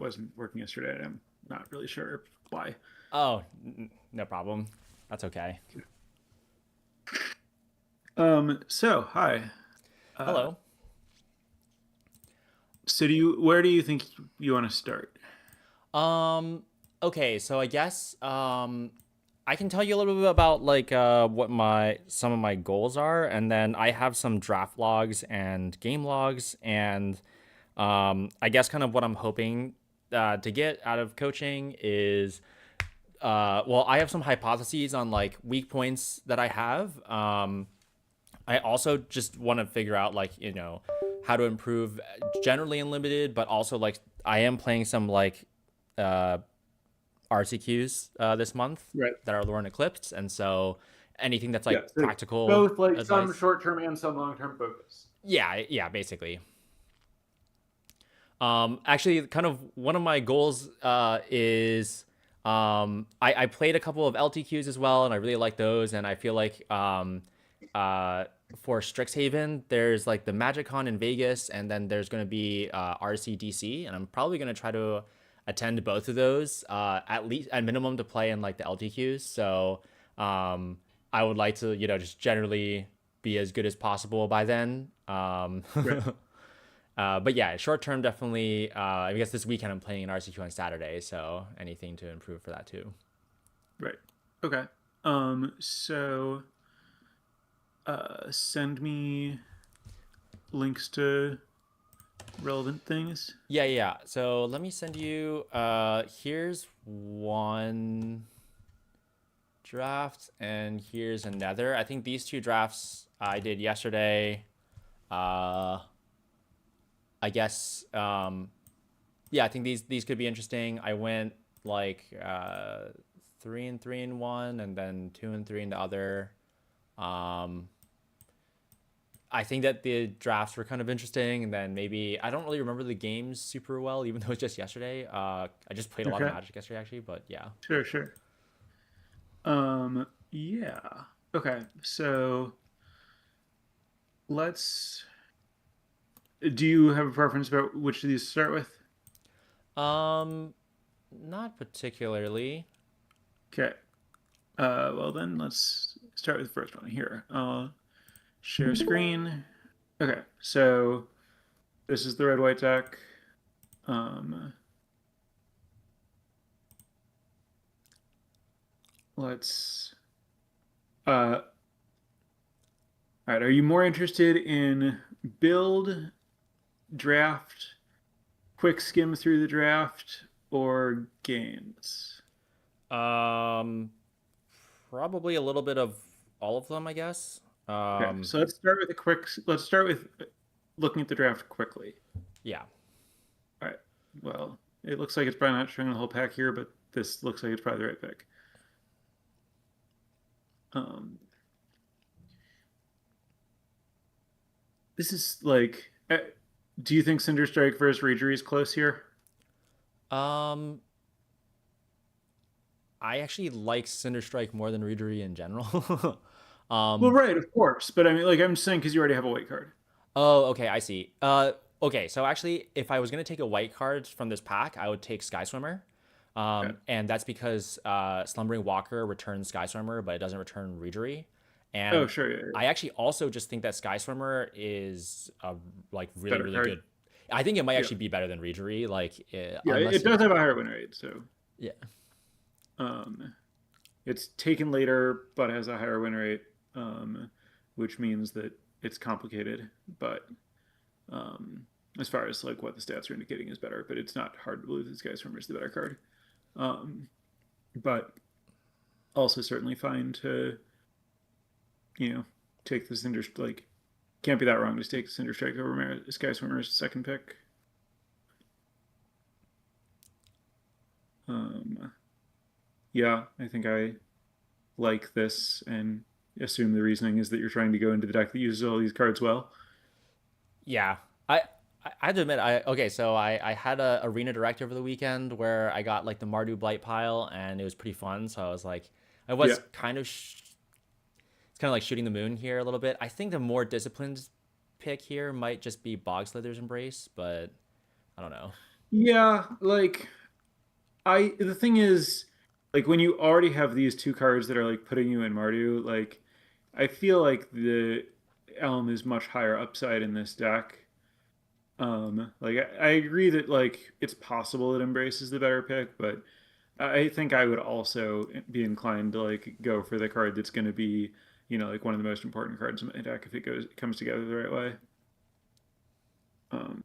wasn't working yesterday. I'm not really sure why. Oh, no problem. That's okay. So hi. Uh, Hello. where do you think you want to start? Um, okay, so I guess I can tell you a little bit about like what my some of my goals are, and then I have some draft logs and game logs, and I guess kind of what I'm hoping to get out of coaching is well, I have some hypotheses on like weak points that I have. I also just want to figure out like how to improve generally in limited, but also like I am playing some like uh, RCQs this month Right. that are Lore and Eclipsed, and so anything that's Yeah. like So practical both like some advice. short-term and some long-term focus. Yeah, basically. Actually, kind of one of my goals is I played a couple of LTQs as well, and I really like those. And I feel like uh, for Strixhaven, there's like the MagicCon in Vegas, and then there's going to be RCDC, and I'm probably going to try to attend both of those at least at minimum to play in like the LTQs. So I would like to just generally be as good as possible by then. Right. But yeah, short term definitely. I guess this weekend I'm playing an RCQ on Saturday, so anything to improve for that too. Right. Okay. So send me links to relevant things. Yeah. So let me send you. Here's one draft, and here's another. I think these two drafts I did yesterday. Uh, I guess. Yeah, I think these could be interesting. I went like 3 and 3 in one, and then 2 and 3 in the other. Um, I think that the drafts were kind of interesting, and then maybe I don't really remember the games super well, even though it was just yesterday. I just played a lot of Okay. Magic yesterday, actually, but yeah. Sure, sure. Yeah. Okay. So let's do you have a preference about which of these to start with? Um, Not particularly. Okay. Well then let's start with the first one here. Share screen. Okay, so this is the red white deck. Um, let's. All right. Are you more interested in build, draft, quick skim through the draft, or games? Um, Probably a little bit of all of them, I guess. Okay, so let's start with a quick. Let's start with looking at the draft quickly. Yeah. All right. Well, it looks like it's probably not showing the whole pack here, but this looks like it's probably the right pick. Um, this is like, do you think Cinder Strike versus Ragery is close here? Um, I actually like Cinder Strike more than Readery in general. Well, um, right, of course, but I mean, like, I'm just saying because you already have a white card. oh, okay, I see. Okay, so actually, if I was gonna take a white card from this pack, I would take Sky Swimmer. Okay. And that's because Slumbering Walker returns Sky Swimmer, but it doesn't return Readery. Oh, And sure, yeah, yeah. I actually also just think that Sky Swimmer is a like really, Better really card. good. I think it might Yeah, actually be better than Readery, like yeah, unless it it, does have a higher win rate, so yeah, um, it's taken later, but has a higher win rate, which means that it's complicated. But um, as far as like what the stats are indicating is better, but it's not hard to believe this guy's Swimmer is the better card. Um, but also certainly fine to you know take the Cinder like can't be that wrong to take Cinder Strike over Sky Swimmer's second pick. Um, yeah, I think I like this and assume the reasoning is that you're trying to go into the deck that uses all these cards well. yeah. I have to admit, I okay. So I had a arena direct over the weekend where I got like the Mardu Blight pile, and it was pretty fun. So I was like, I Yeah, was kind of it's kind of like shooting the moon here a little bit. I think the more disciplined pick here might just be Bog Slither's Embrace, but I don't know. Yeah, like I the thing is, like when you already have these two cards that are like putting you in Mardu, like I feel like the Elm is much higher upside in this deck. Like I agree that like it's possible that Embrace is the better pick, but I think I would also be inclined to like go for the card that's going to be, like one of the most important cards in my deck if it comes together the right way. Um,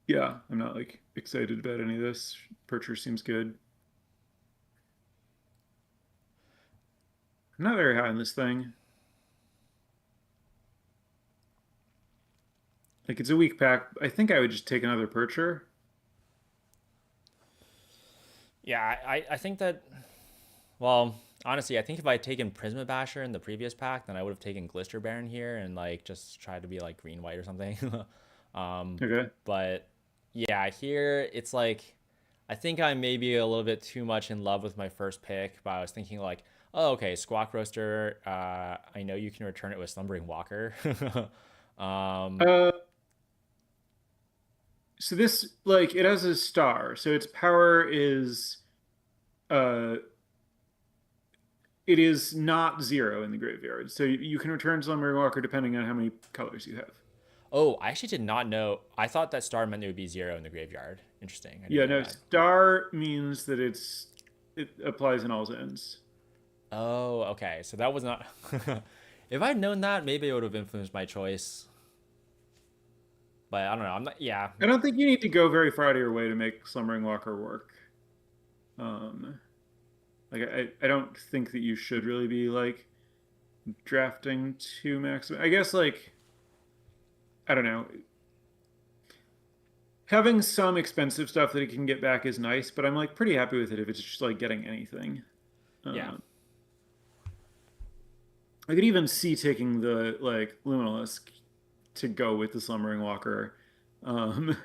yeah, I'm not like excited about any of this. Percher seems good. I'm not very high on this thing. Like it's a weak pack. I think I would just take another Percher. Yeah, I think that. Well, honestly, I think if I had taken Prisma Basher in the previous pack, then I would have taken Glister Baron here and like just tried to be like green white or something. um, Okay. but yeah, here it's like I think I may be a little bit too much in love with my first pick, but I was thinking like, oh, okay, Squawk Roaster. I know you can return it with Slumbering Walker. um, Uh, so this like it has a star. So its power is uh it is not zero in the graveyard. So you can return Slumbering Walker depending on how many colors you have. oh, I actually did not know. I thought that star meant there would be zero in the graveyard. Interesting. I didn't Yeah, know no, that. star means that it applies in all zones. Oh, okay. So that was not. If I'd known that, maybe it would have influenced my choice. But I don't know. I'm not. Yeah. I don't think you need to go very far out of your way to make Slumbering Walker work. Um, like I don't think that you should really be like drafting to maximum. I guess like I don't know. Having some expensive stuff that it can get back is nice, but I'm like pretty happy with it if it's just like getting anything. Yeah. Uh, I could even see taking the like Luminalisk to go with the Slumbering Walker, um,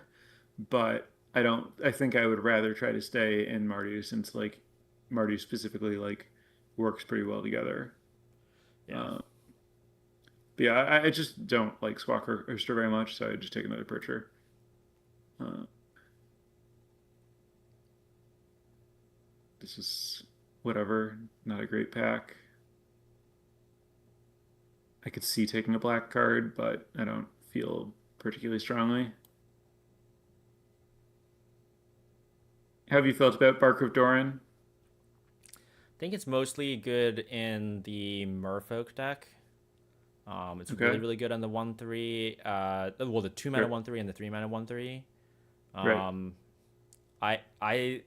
but I don't. I think I would rather try to stay in Mardu since like Mardu specifically like works pretty well together. Yeah. Uh, but yeah, I just don't like Squawk or Stir very much, so I just take another Percher. Uh, this is whatever, not a great pack. I could see taking a black card, but I don't feel particularly strongly. How have you felt about Bark of Doran? I think it's mostly good in the Merfolk deck. It's really, Okay, really good on the 1/3. Well, the 2 mana sure, 1/3 and the 3 mana 1/3. right. Um, I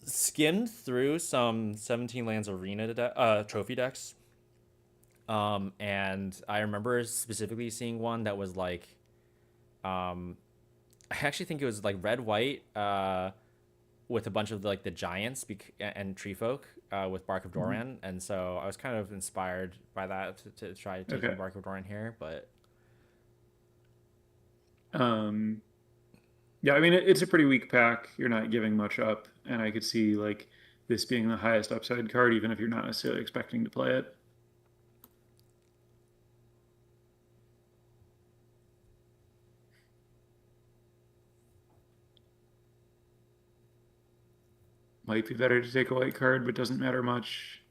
skimmed through some 17 lands arena trophy decks. And I remember specifically seeing one that was like, um, I actually think it was like red white, with a bunch of like the giants and tree folk, with Bark of Mhm. Doran, and so I was kind of inspired by that to try taking Okay. Bark of Doran here, but Um, yeah, I mean it's a pretty weak pack. You're not giving much up, and I could see like this being the highest upside card, even if you're not necessarily expecting to play it. Might be better to take a white card, but doesn't matter much.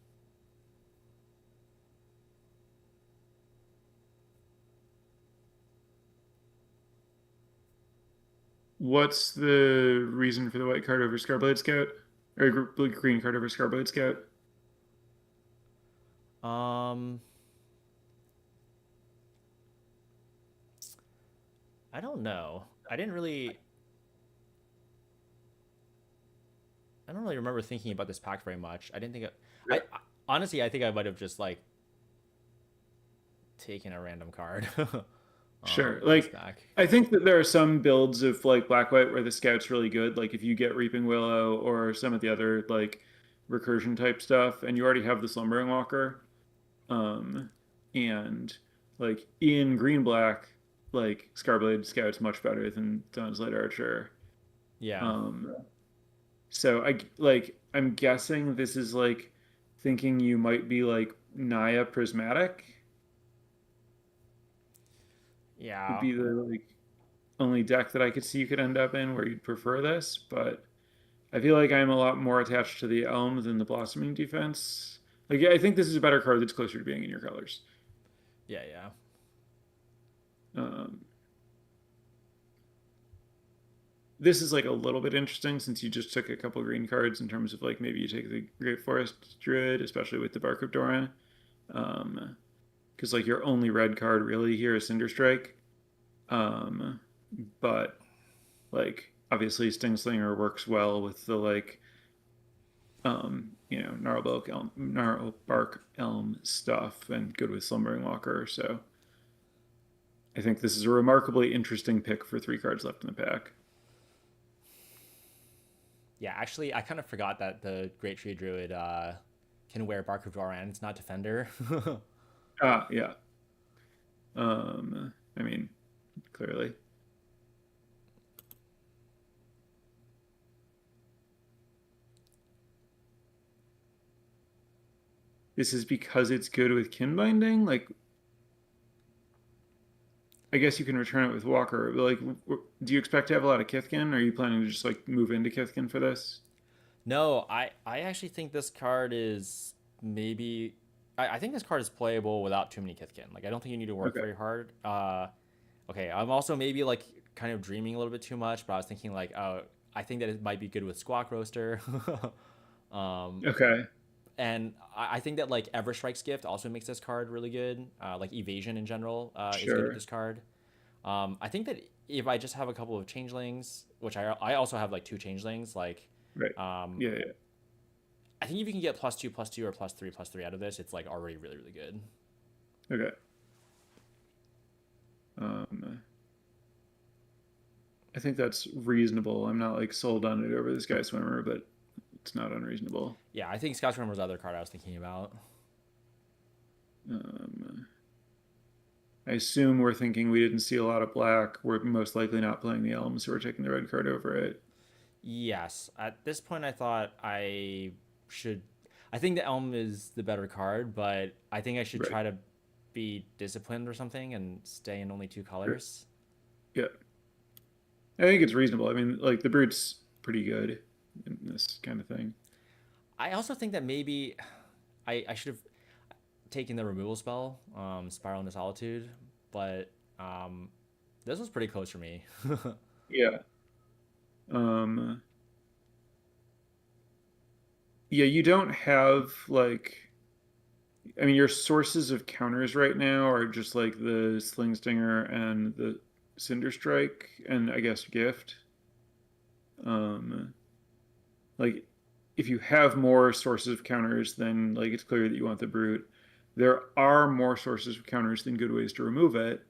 What's the reason for the white card over Scarblade Scout? Or green card over Scarblade Scout? um, I don't know. I don't really remember thinking about this pack very much. I didn't think honestly, I think I might have just like taken a random card Sure. in this Like, pack. I think that there are some builds of like black white where the scout's really good. Like if you get Reaping Willow or some of the other like recursion type stuff, and you already have the Slumbering Walker, um, and like in green black, like Scarblade Scout's much better than Dawn's Light Archer. Yeah. Um, so I'm guessing this is like thinking you might be like Naya Prismatic would Yeah. be the like only deck that I could see you could end up in where you'd prefer this, but I feel like I'm a lot more attached to the Elm than the Blossoming Defense. Like, yeah, I think this is a better card that's closer to being in your colors. Yeah, yeah. Um, this is like a little bit interesting since you just took a couple green cards in terms of like maybe you take the Great Forest Druid, especially with the Bark of Dora. Because like your only red card really here is Cinder Strike. Um, but like obviously Stingslinger works well with the like Gnarlbark Elm stuff and good with Slumbering Walker. So I think this is a remarkably interesting pick for 3 cards left in the pack. Yeah, actually, I kind of forgot that the Great Tree Druid can wear Bark of Doran. It's not Defender. Yeah. I mean, clearly. This is because it's good with kin binding. Like, I guess you can return it with Walker. But like, do you expect to have a lot of Kithkin? Or are you planning to just like move into Kithkin for this? No, I actually think this card is maybe. I think this card is playable without too many Kithkin. Like, I don't think you need to work Okay. very hard. Okay, I'm also maybe like kind of dreaming a little bit too much, but I was thinking like, oh, I think that it might be good with Squawk Roaster. um, Okay. and I think that like Everstrike's Gift also makes this card really good. Like Evasion in general is good with Sure. this card. I think that if I just have a couple of changelings, which I also have like 2 changelings, like Right. um, Yeah. Yeah. I think if you can get +2/+2 or +3/+3 out of this, it's like already really really good. Okay. Um, I think that's reasonable. I'm not like sold on it over this guy swimmer, but it's not unreasonable. Yeah, I think Scotch was the other card I was thinking about. Um, I assume we're thinking we didn't see a lot of black. We're most likely not playing the Elm, so we're taking the red card over it. Yes, at this point I thought I should. I think the Elm is the better card, but I think I should Right. try to be disciplined or something and stay in only 2 colors. Yeah. I think it's reasonable. I mean, like the Brute's pretty good in this kind of thing. I also think that maybe I should have taken the removal spell, Spiral into Solitude, but um, this was pretty close for me. Yeah. Um, yeah, you don't have like I mean your sources of counters right now are just like the Sling Stinger and the Cinder Strike and I guess Gift. Um, like if you have more sources of counters, then like it's clear that you want the Brute. There are more sources of counters than good ways to remove it.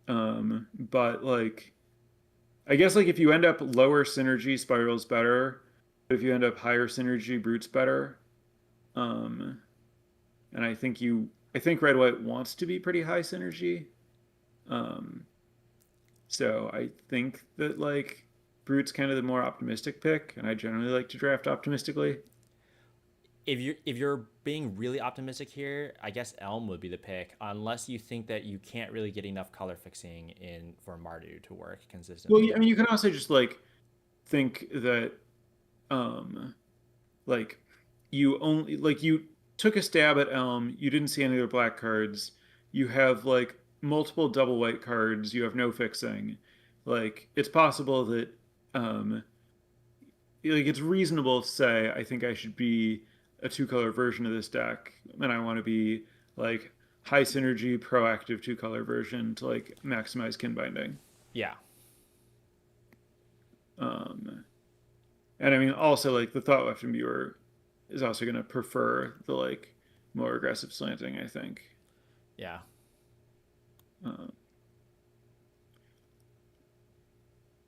But like I guess like if you end up lower synergy, Spiral's better. But if you end up higher synergy, Brute's better. Um, and I think red white wants to be pretty high synergy. Um, so I think that like Brute's kind of the more optimistic pick, and I generally like to draft optimistically. If you're being really optimistic here, I guess Elm would be the pick, unless you think that you can't really get enough color fixing in for Mardu to work Well, consistently. I mean, you can also just like think that um, like you took a stab at Elm, you didn't see any other black cards. You have like multiple double white cards. You have no fixing. Like it's possible that um, like it's reasonable to say I think I should be a 2 color version of this deck, and I want to be like high synergy, proactive 2 color version to like maximize kin binding. Yeah, Um, and I mean also like the thought left viewer is also going to prefer the like more aggressive slanting. I think. yeah. Uh,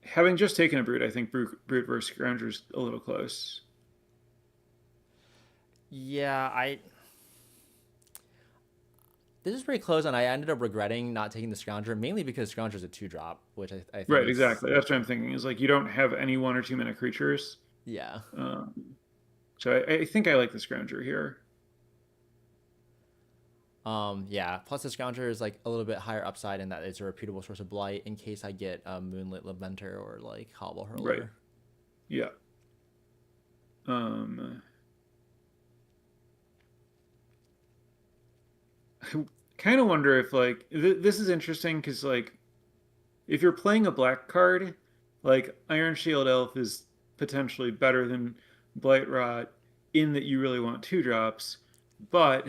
Having just taken a brute, I think brute versus Grounder's a little close. Yeah, I this is pretty close, and I ended up regretting not taking the Scrounger mainly because Scrounger's a 2 drop, which I think Right, is exactly. That's what I'm thinking. Is like you don't have any 1 or 2 mana creatures. yeah. Um, so I think I like the Scrounger here. Yeah. Plus, the Scrounger is like a little bit higher upside in that it's a reputable source of blight in case I get a Moonlit Lamenter or like Hobble Right. Hurler. Yeah. Um, I kind of wonder if like this is interesting because like if you're playing a black card, like Iron Shield Elf is potentially better than Blight Rot in that you really want two drops, but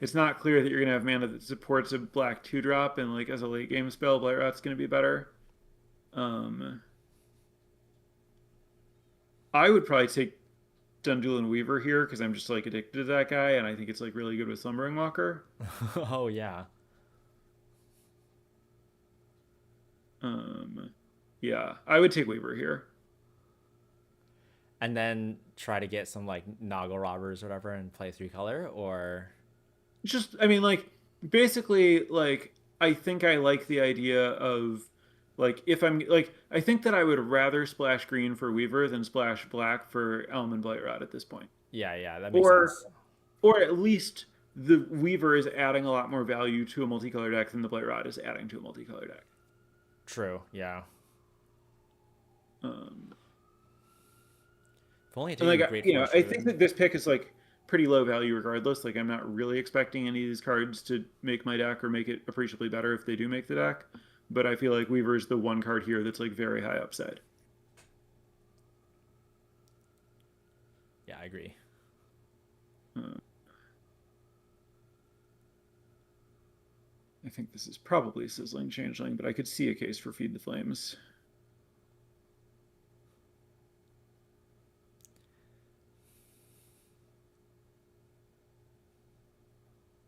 it's not clear that you're gonna have mana that supports a black two drop, and like as a late game spell, Blight Rot's gonna be better. Um, I would probably take Dundulin Weaver here because I'm just like addicted to that guy, and I think it's like really good with Slumbering Walker. Oh yeah. Um, yeah, I would take Weaver here. And then try to get some like Noggle Robbers or whatever and play 3 color, or Just, I mean, like basically, like I think I like the idea of like if I'm like I think that I would rather splash green for Weaver than splash black for Elm and Blightrod at this point, yeah, yeah, that makes or sense. or at least the Weaver is adding a lot more value to a multicolor deck than the Blightrod is adding to a multicolor deck. True. Yeah. Um, If only I and take like a Great you know, Forest I think Druid. that this pick is like pretty low value regardless. Like I'm not really expecting any of these cards to make my deck or make it appreciably better if they do make the deck. But I feel like Weaver is the one card here that's like very high upside. Yeah, I agree. Uh, I think this is probably Sizzling Changeling, but I could see a case for Feed the Flames.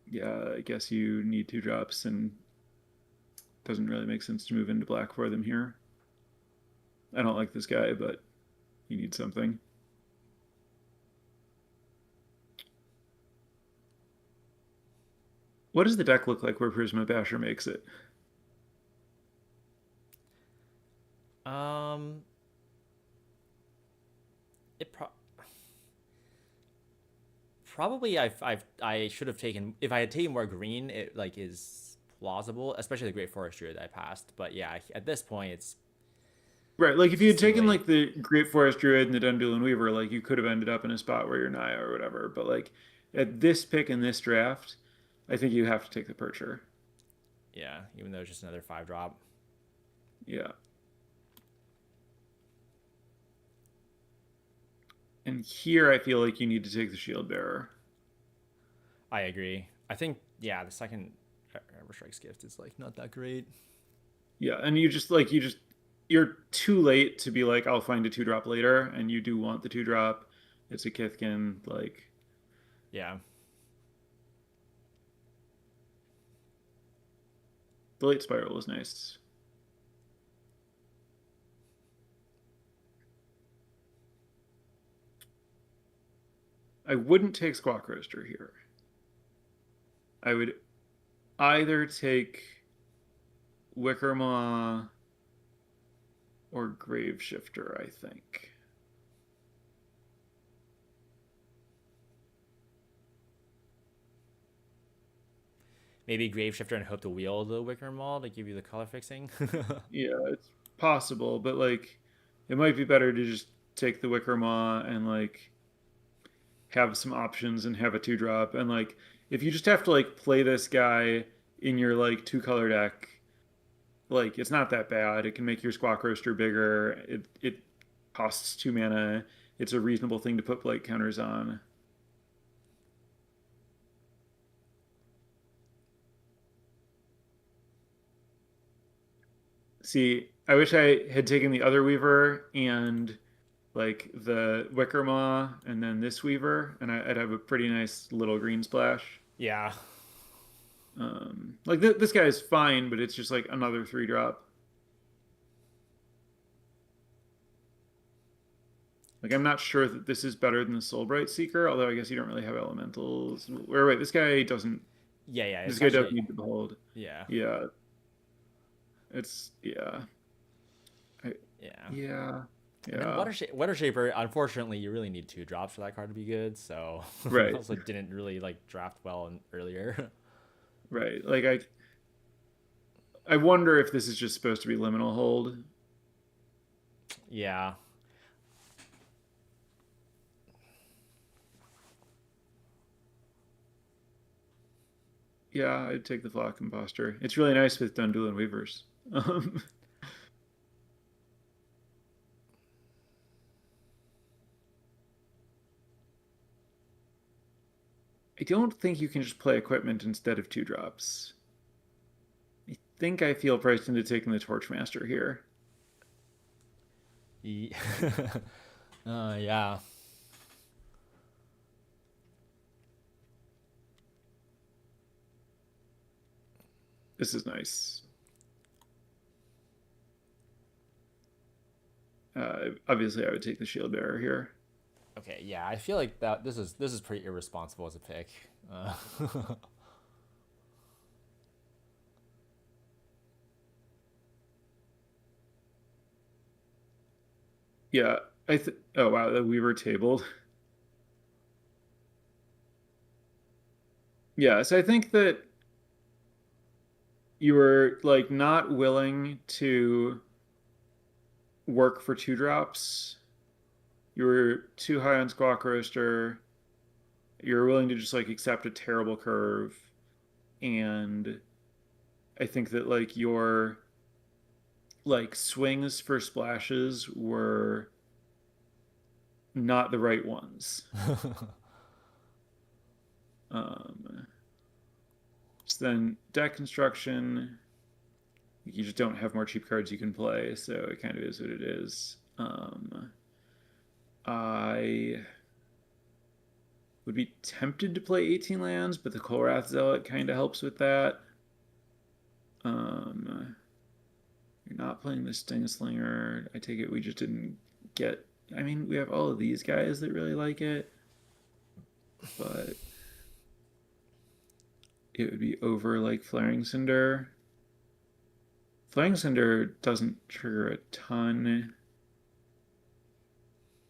Yeah, I guess you need two drops, and it doesn't really make sense to move into black for them here. I don't like this guy, but you need something. What does the deck look like where Prisma Basher makes it? Um, it probably I should have taken if I had taken more green. It like is plausible, especially the Great Forest Druid that I passed. But yeah, at this point, Right, like if it's you just had too taken late. like the Great Forest Druid and the Dundulin Weaver, like you could have ended up in a spot where you're Naya or whatever. But like at this pick in this draft, I think you have to take the Percher. Yeah, even though it's just another 5 drop. Yeah. And here I feel like you need to take the Shield Bearer. I agree. I think yeah, the second Ever Strikes Gift is like not that great. Yeah, and you're too late to be like I'll find a two drop later, and you do want the two drop. It's a Kithkin, like Yeah. the late spiral is nice. I wouldn't take Squawk Roaster here. I would either take Wickermaw or Grave Shifter, I think. Maybe Graveshifter and hope to wield the Wicker Maul to give you the color fixing. Yeah, it's possible, but like it might be better to just take the Wickermaw and like have some options and have a two drop. And like if you just have to like play this guy in your like two color deck, like it's not that bad. It can make your Squawk Roaster bigger. It costs two mana. It's a reasonable thing to put blight counters on. See, I wish I had taken the other Weaver and like the Wickermaw and then this Weaver, and I'd have a pretty nice little green splash. Yeah. Like this guy is fine, but it's just like another three drop. Like I'm not sure that this is better than the Soulbright Seeker, although I guess you don't really have elementals. Or wait, this guy doesn't. Yeah, yeah. This It's guy does actually need the behold. yeah. Yeah, it's yeah, I, Yeah. yeah, And then yeah. Weather Shaper, unfortunately, you really need 2 drops for that card to be good. So Right. also didn't really like draft well earlier. right. Like I wonder if this is just supposed to be liminal hold. Yeah. Yeah, I'd take the Flock Imposter. It's really nice with Dundul and Weavers. Um, I don't think you can just play equipment instead of 2 drops. I think I feel priced into taking the Torchmaster here. Ye- yeah. This is nice. Obviously, I would take the Shield Bearer here. Okay, yeah, I feel like that this is pretty irresponsible as a pick. Yeah, oh wow, that we were tabled. Yeah, so I think that you were like not willing to work for 2 drops. You were too high on Squawk Roaster. You were willing to just like accept a terrible curve, and I think that like your like swings for splashes were not the right ones. Um, so then deck construction, you just don't have more cheap cards you can play, so it kind of is what it is. I would be tempted to play 18 lands, but the Kolrath Zealot kind of helps with that. Um, you're not playing the Sting Slinger. I take it we just didn't get. I mean, we have all of these guys that really like it, but it would be over like Flaring Cinder. Flaring Cinder doesn't trigger a ton.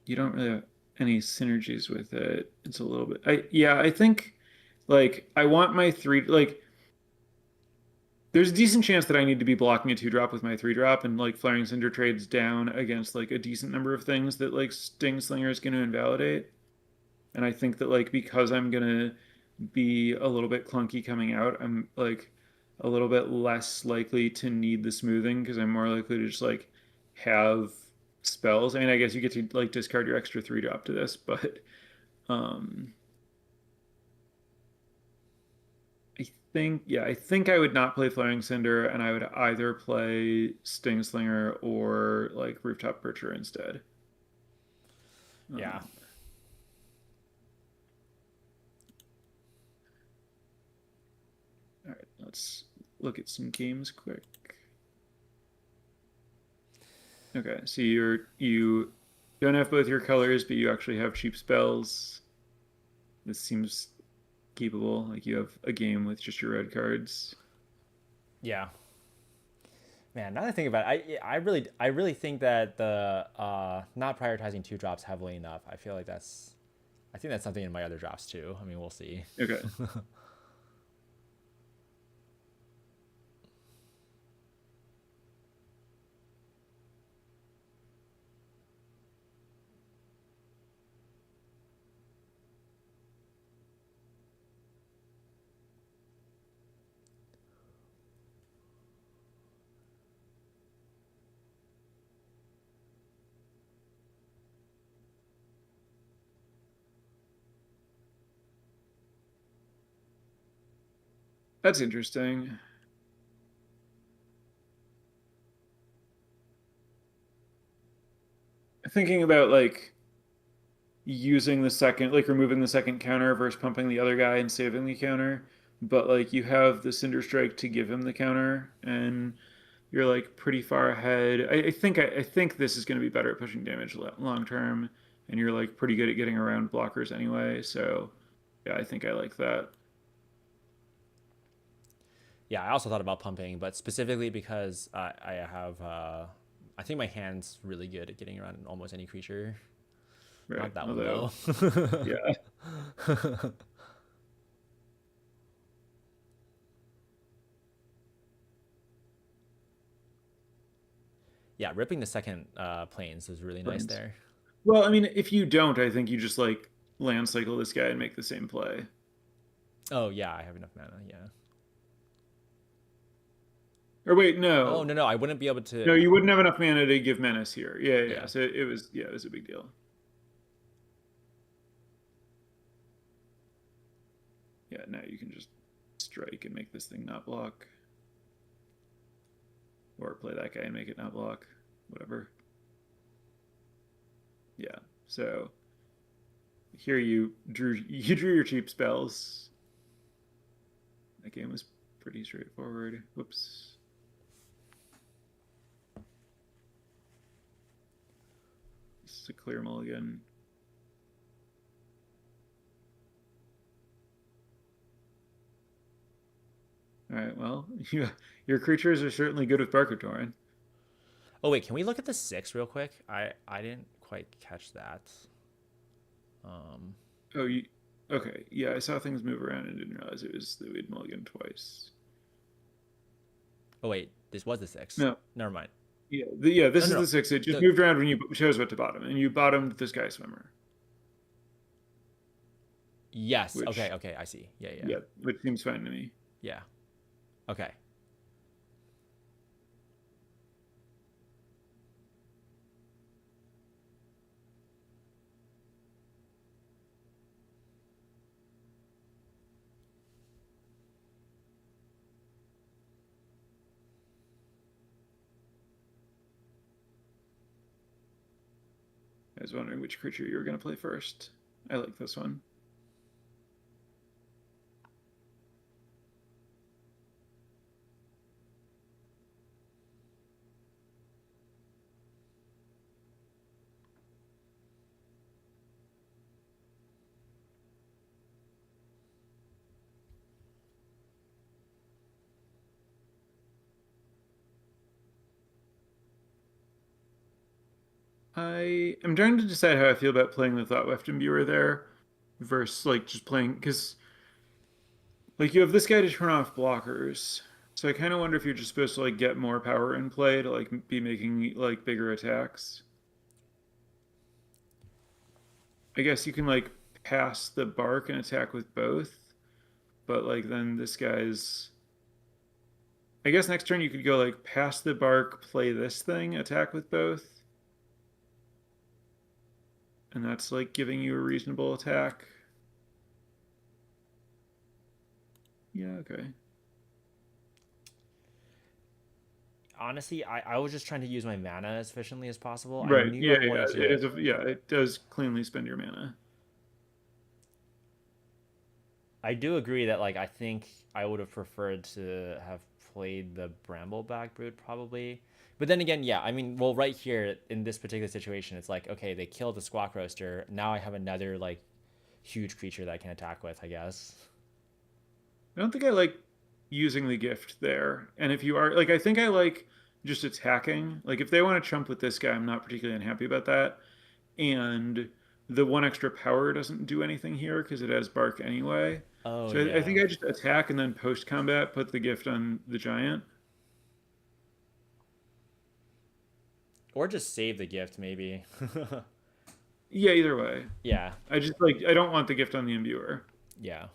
You don't really have any synergies with it. It's a little bit. I think like I want my three like there's a decent chance that I need to be blocking a 2 drop with my 3 drop, and like Flaring Cinder trades down against like a decent number of things that like Sting Slinger is going to invalidate. And I think that like because I'm gonna be a little bit clunky coming out, I'm like a little bit less likely to need the smoothing because I'm more likely to just like have spells. I mean, I guess you get to like discard your extra 3 drop to this, but um I think yeah, I think I would not play Flaring Cinder, and I would either play Sting Slinger or like Rooftop Percher instead. Yeah. Um, all right, let's look at some games quick. Okay, so you don't have both your colors, but you actually have cheap spells. This seems capable. Like you have a game with just your red cards. Yeah. Man, now that I think about it, I really think that the not prioritizing 2 drops heavily enough. I think that's something in my other drafts too. I mean, we'll see. Okay. That's interesting. Thinking about like using the second, like removing the second counter versus pumping the other guy and saving the counter. But like you have the Cinder Strike to give him the counter, and you're like pretty far ahead. I think this is going to be better at pushing damage long term, and you're like pretty good at getting around blockers anyway. So yeah, I think I like that. Yeah, I also thought about pumping, but specifically because I have I think my hand's really good at getting around almost any creature. Right. Not that one Although though. yeah, Yeah, ripping the second planes was really nice Planes. there. Well, I mean, if you don't, I think you just like land cycle this guy and make the same play. Oh yeah, I have enough mana. Yeah. Or wait, Oh no. no, I wouldn't be able to. No, you wouldn't have enough mana to give Menace here. Yeah, yeah. Yeah. So it was a big deal. Yeah, now you can just strike and make this thing not block. Or play that guy and make it not block. Whatever. Yeah. So here you drew your cheap spells. That game was pretty straightforward. Whoops. This is a clear mulligan. All right. Well, your creatures are certainly good with Barker-Torin. Oh wait, can we look at the 6 real quick? I didn't quite catch that. Um. Oh, okay. Yeah, I saw things move around and didn't realize it was that we'd mulligan twice. Oh wait, this was the 6. No, Never mind. yeah. No, This no, is no. the six. It just The moved around when you chose what to bottom, and you bottomed this guy swimmer, yes. Okay. which Okay. I see. Yeah. Yeah. yeah, which seems fine to me. Yeah. Okay. I was wondering which creature you were going to play first. I like this one. I am trying to decide how I feel about playing the Thoughtweft Imbuer there versus like just playing because like you have this guy to turn off blockers. So I kind of wonder if you're just supposed to like get more power in play to like be making like bigger attacks. I guess you can like pass the bark and attack with both, but like then this guy's. I guess next turn you could go like pass the bark, play this thing, attack with both, and that's like giving you a reasonable attack. Yeah, okay. Honestly, I was just trying to use my mana as efficiently as possible. I Right. knew Yeah, I yeah. wanted It to. is yeah, it does cleanly spend your mana. I do agree that like I think I would have preferred to have played the Brambleback Brood probably. But then again, yeah, I mean, well, right here in this particular situation, it's like okay, they killed the Squawk Roaster. Now I have another like huge creature that I can attack with, I guess. I don't think I like using the gift there. And if you are like I think I like just attacking. Like if they want to chump with this guy, I'm not particularly unhappy about that. And the one extra power doesn't do anything here because it has bark anyway. Oh So I think yeah. I just attack and then post combat put the gift on the giant. Or just save the gift, maybe. Yeah, either way. Yeah, I just like I don't want the gift on the imbuer. yeah.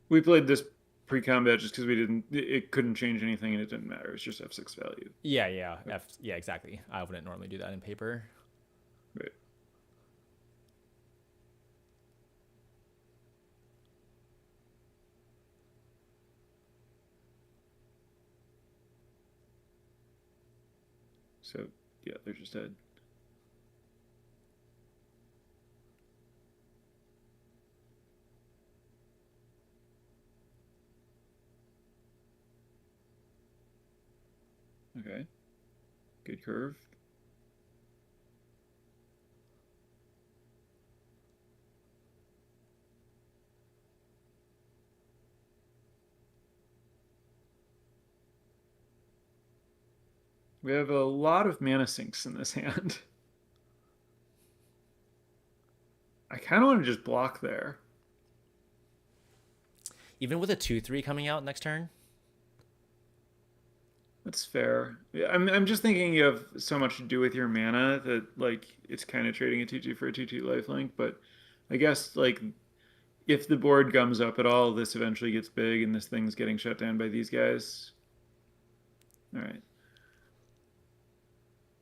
We played this pre-combat just because we didn't. It couldn't change anything and it didn't matter. It's just F6 value. Yeah, yeah. Yeah, exactly. I wouldn't normally do that in paper. Right. So yeah, they're just dead. Okay. Good curve. We have a lot of mana sinks in this hand. I kind of want to just block there. Even with a 2/3 coming out next turn. That's fair. Yeah, I'm just thinking you have so much to do with your mana that like it's kind of trading a 2/2 for a 2/2 lifelink, but I guess like if the board gums up at all, this eventually gets big and this thing's getting shut down by these guys. All right.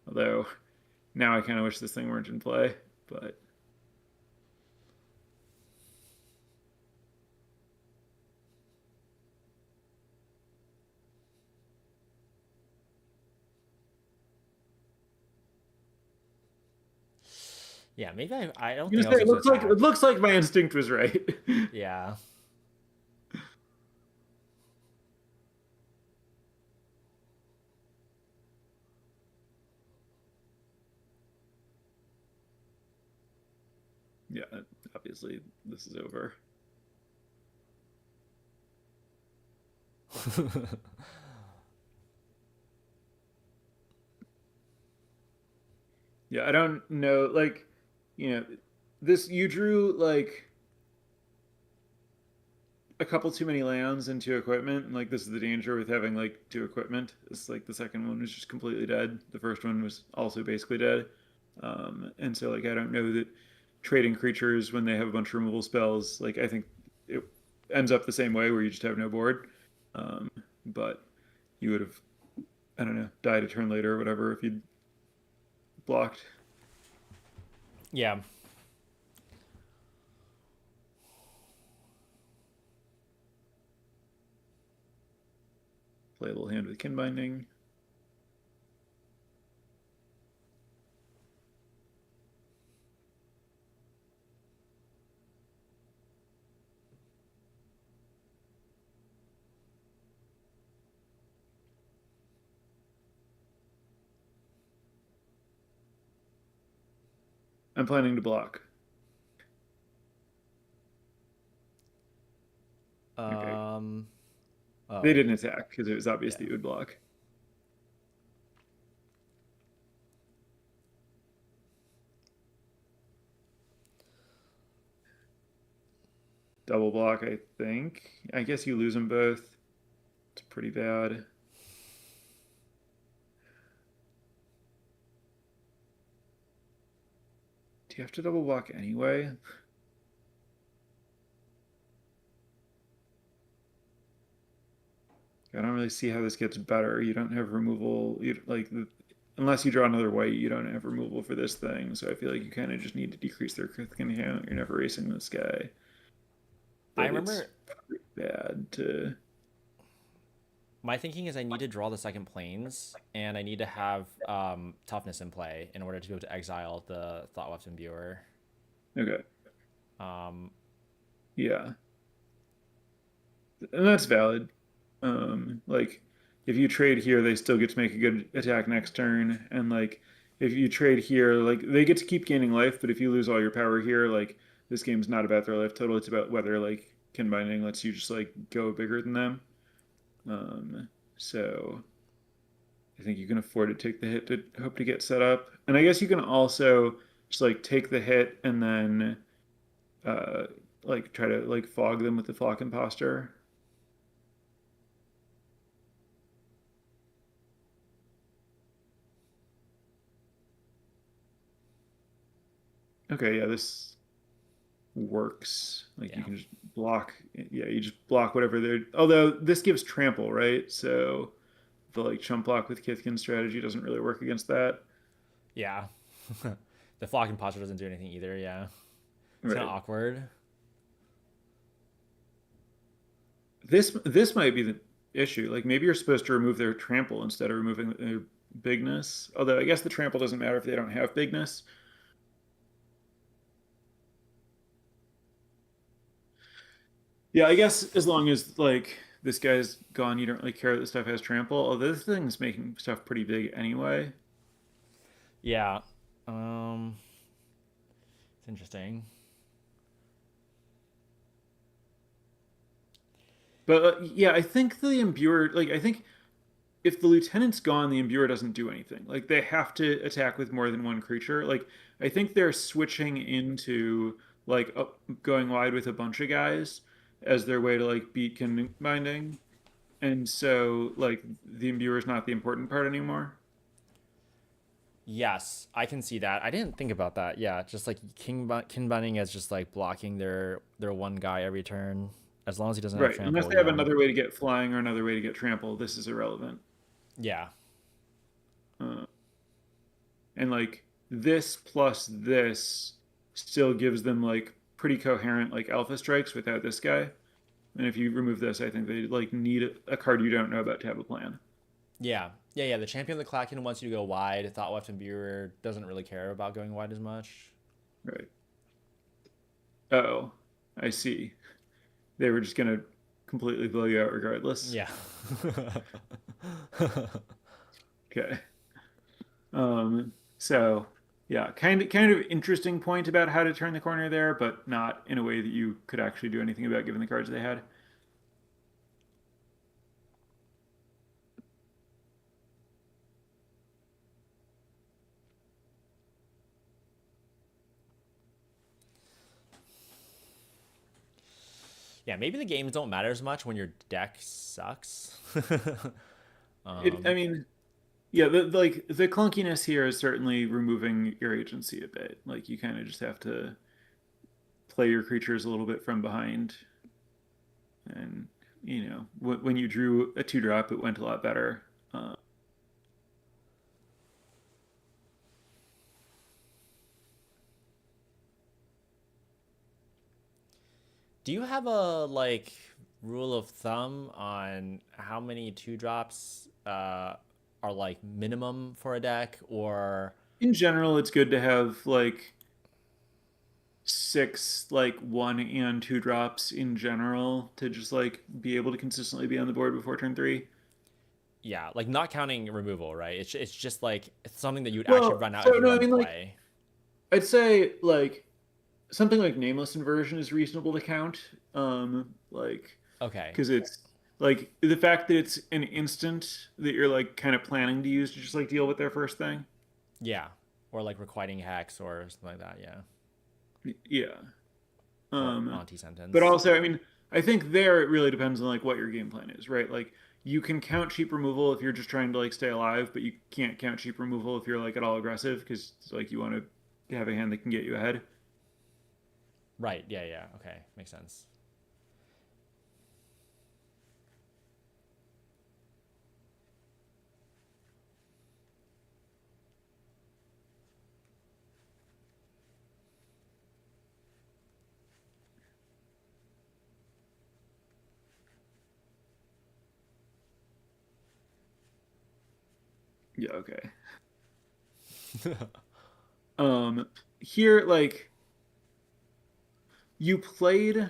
Although now I kind of wish this thing weren't in play, but Yeah, maybe I don't I'm think gonna I say was it supposed looks to like attack. my instinct was right. Yeah. Yeah, obviously this is over. Yeah, I don't know. Like, you know, this you drew like a couple too many lands and two equipment, and like this is the danger with having like two equipment. It's like the second one was just completely dead. The first one was also basically dead. And so like I don't know that trading creatures when they have a bunch of removal spells, like I think it ends up the same way where you just have no board. Um, but you would have, I don't know, died a turn later or whatever if you'd blocked. Yeah. Play a little hand with kin binding. I'm planning to block. Okay. Um. They Oh. didn't attack because it was obvious Yeah. that you would block. Double block, I think. I guess you lose them both. It's pretty bad. Do you have to double block anyway? I don't really see how this gets better. You don't have removal. You like unless you draw another white, you don't have removal for this thing. So I feel like you kind of just need to decrease their Krithkin count. You're never racing this guy, I but it's remember pretty bad to. my thinking is I need to draw the second planes, and I need to have toughness in play in order to be able to exile the Thought Weapon Viewer. Okay, Um, yeah, and that's valid. Like if you trade here, they still get to make a good attack next turn, and like if you trade here, like they get to keep gaining life, but if you lose all your power here, like this game's not about their life total. It's about whether like kin binding lets you just like go bigger than them. So I think you can afford to take the hit to hope to get set up, and I guess you can also just like take the hit and then uh like try to like fog them with the flock imposter. Okay, yeah, this works. Like you yeah. can just block. Yeah, you just block whatever they're. Although this gives trample, right? So the like chump block with Kithkin strategy doesn't really work against that. Yeah. The Flock Imposter doesn't do anything either. Yeah. It's kind of Right. awkward. This might be the issue. Like maybe you're supposed to remove their trample instead of removing their bigness. Although I guess the trample doesn't matter if they don't have bigness. Yeah, I guess as long as like this guy's gone, you don't really care that the stuff has trample. Although this thing's making stuff pretty big anyway. Yeah. Um, it's interesting. But yeah, I think the imbuer, like I think if the lieutenant's gone, the imbuer doesn't do anything. Like they have to attack with more than one creature. Like I think they're switching into like going wide with a bunch of guys as their way to like beat kin binding, and so like the imbuer is not the important part anymore. Yes, I can see that. I didn't think about that. Yeah, just like kin binding as just like blocking their one guy every turn, as long as he doesn't have Right, unless trample. they have Yeah, another way to get flying or another way to get trample, this is irrelevant. yeah, Uh, and like this plus this still gives them like pretty coherent like alpha strikes without this guy. And if you remove this, I think they like need a card you don't know about to have a plan. yeah. The champion of the Klaken wants you to go wide. Thought Left Imbuer doesn't really care about going wide as much. Right. Oh, I see. They were just gonna completely blow you out regardless. Yeah. Okay. So yeah, kind of interesting point about how to turn the corner there, but not in a way that you could actually do anything about given the cards they had. Yeah, maybe the games don't matter as much when your deck sucks. I mean, yeah, like the clunkiness here is certainly removing your agency a bit. Like you kind of just have to play your creatures a little bit from behind, and when you drew a 2-drop, it went a lot better. Do you have a like rule of thumb on how many two drops are like minimum for a deck, or In general, it's good to have like six like 1 and 2 drops in general to just like be able to consistently be on the board before turn 3. yeah, like not counting removal, right? It's just like it's something that you would actually Well, run out so if you no, were I on mean like play. I'd say like something like nameless inversion is reasonable to count. Like Okay. because it's like the fact that it's an instant that you're like kind of planning to use to just like deal with their first thing. Yeah. Or like requiting hex or something like that, yeah. Yeah. Or Um, anti but sentence. also, I mean, I think there it really depends on like what your game plan is, right? Like you can count cheap removal if you're just trying to like stay alive, but you can't count cheap removal if you're like at all aggressive because like you want to have a hand that can get you ahead. Right, yeah. Okay, makes sense. Yeah, okay. Um, Here like you played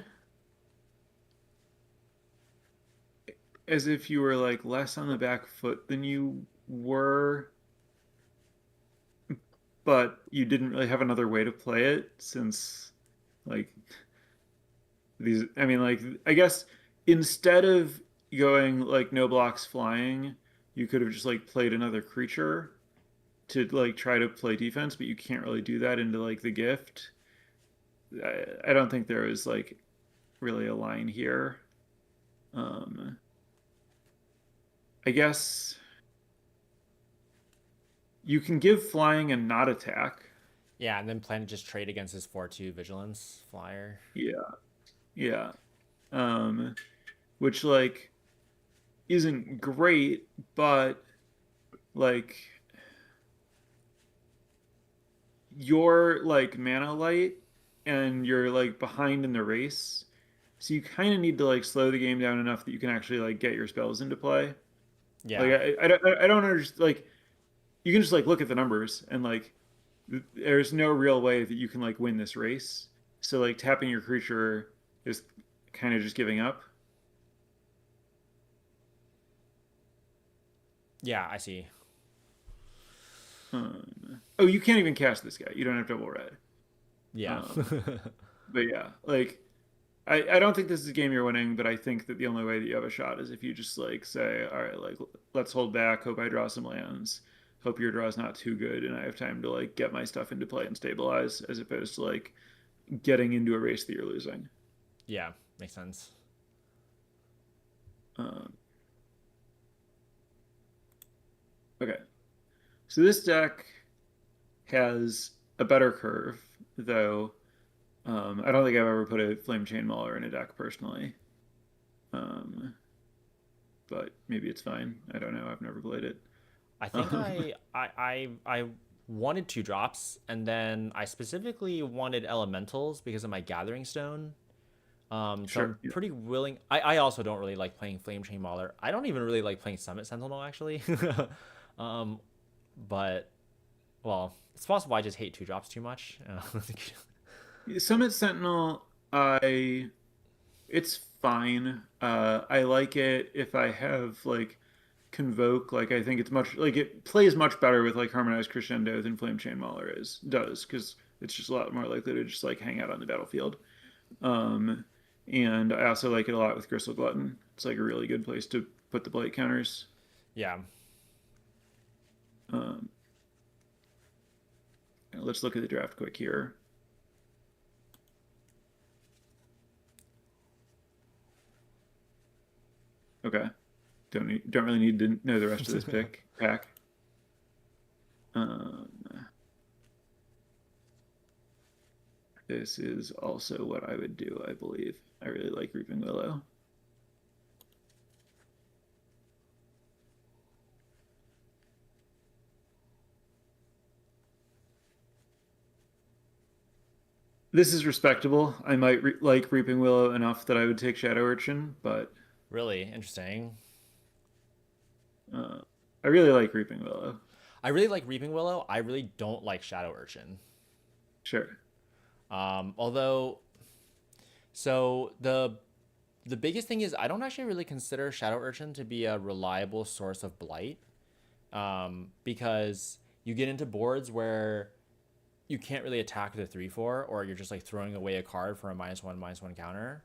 as if you were like less on the back foot than you were, but you didn't really have another way to play it since like these I mean like I guess instead of going like no blocks flying, you could have just like played another creature to like try to play defense, but you can't really do that into like the gift. I don't think there is like really a line here. um I guess you can give flying and not attack. Yeah, and then plan to just trade against his 4/2 vigilance flyer. Yeah, yeah. um which like isn't great, but like you're like mana light and you're like behind in the race. So you kind of need to like slow the game down enough that you can actually like get your spells into play. Like Yeah. I don't understand. Like you can just like look at the numbers and like there's no real way that you can like win this race. So like tapping your creature is kind of just giving up. Yeah, I see. Oh, you can't even cast this guy. You don't have double red. Yeah. Um, but yeah, like I don't think this is a game you're winning, but I think that the only way that you have a shot is if you just like say, all right, like let's hold back, hope I draw some lands, hope your draw is not too good, and I have time to like get my stuff into play and stabilize, as opposed to like getting into a race that you're losing. Yeah, makes sense. Um, okay, so this deck has a better curve, though. I don't think I've ever put a Flame Chain Mauler in a deck personally. Um, but maybe it's fine. I don't know. I've never played it. I think Um, I wanted two drops, and then I specifically wanted elementals because of my Gathering Stone. So sure. I'm pretty willing. I also don't really like playing Flame Chain Mauler. I don't even really like playing Summit Sentinel actually. um, but well, it's possible I just hate two drops too much. Summit Sentinel, I it's fine. I like it if I have like Convoke. Like I think it's much like it plays much better with like Harmonized Crescendo than Flame Chain Mauler is does because it's just a lot more likely to just like hang out on the battlefield. Um, and I also like it a lot with Gristle Glutton. It's like a really good place to put the blight counters. Yeah. Um, let's look at the draft quick here. Okay, don't really need to know the rest of this pick pack. Um, this is also what I would do, I believe. I really like Reaping Willow. This is respectable. I might like Reaping Willow enough that I would take Shadow Urchin, but Really interesting. uh, I really like Reaping Willow. I really like Reaping Willow. I really don't like Shadow Urchin. Sure. Although, so the biggest thing is I don't actually really consider Shadow Urchin to be a reliable source of blight, because you get into boards where you can't really attack with a 3/4, or you're just like throwing away a card for a -1/-1 counter.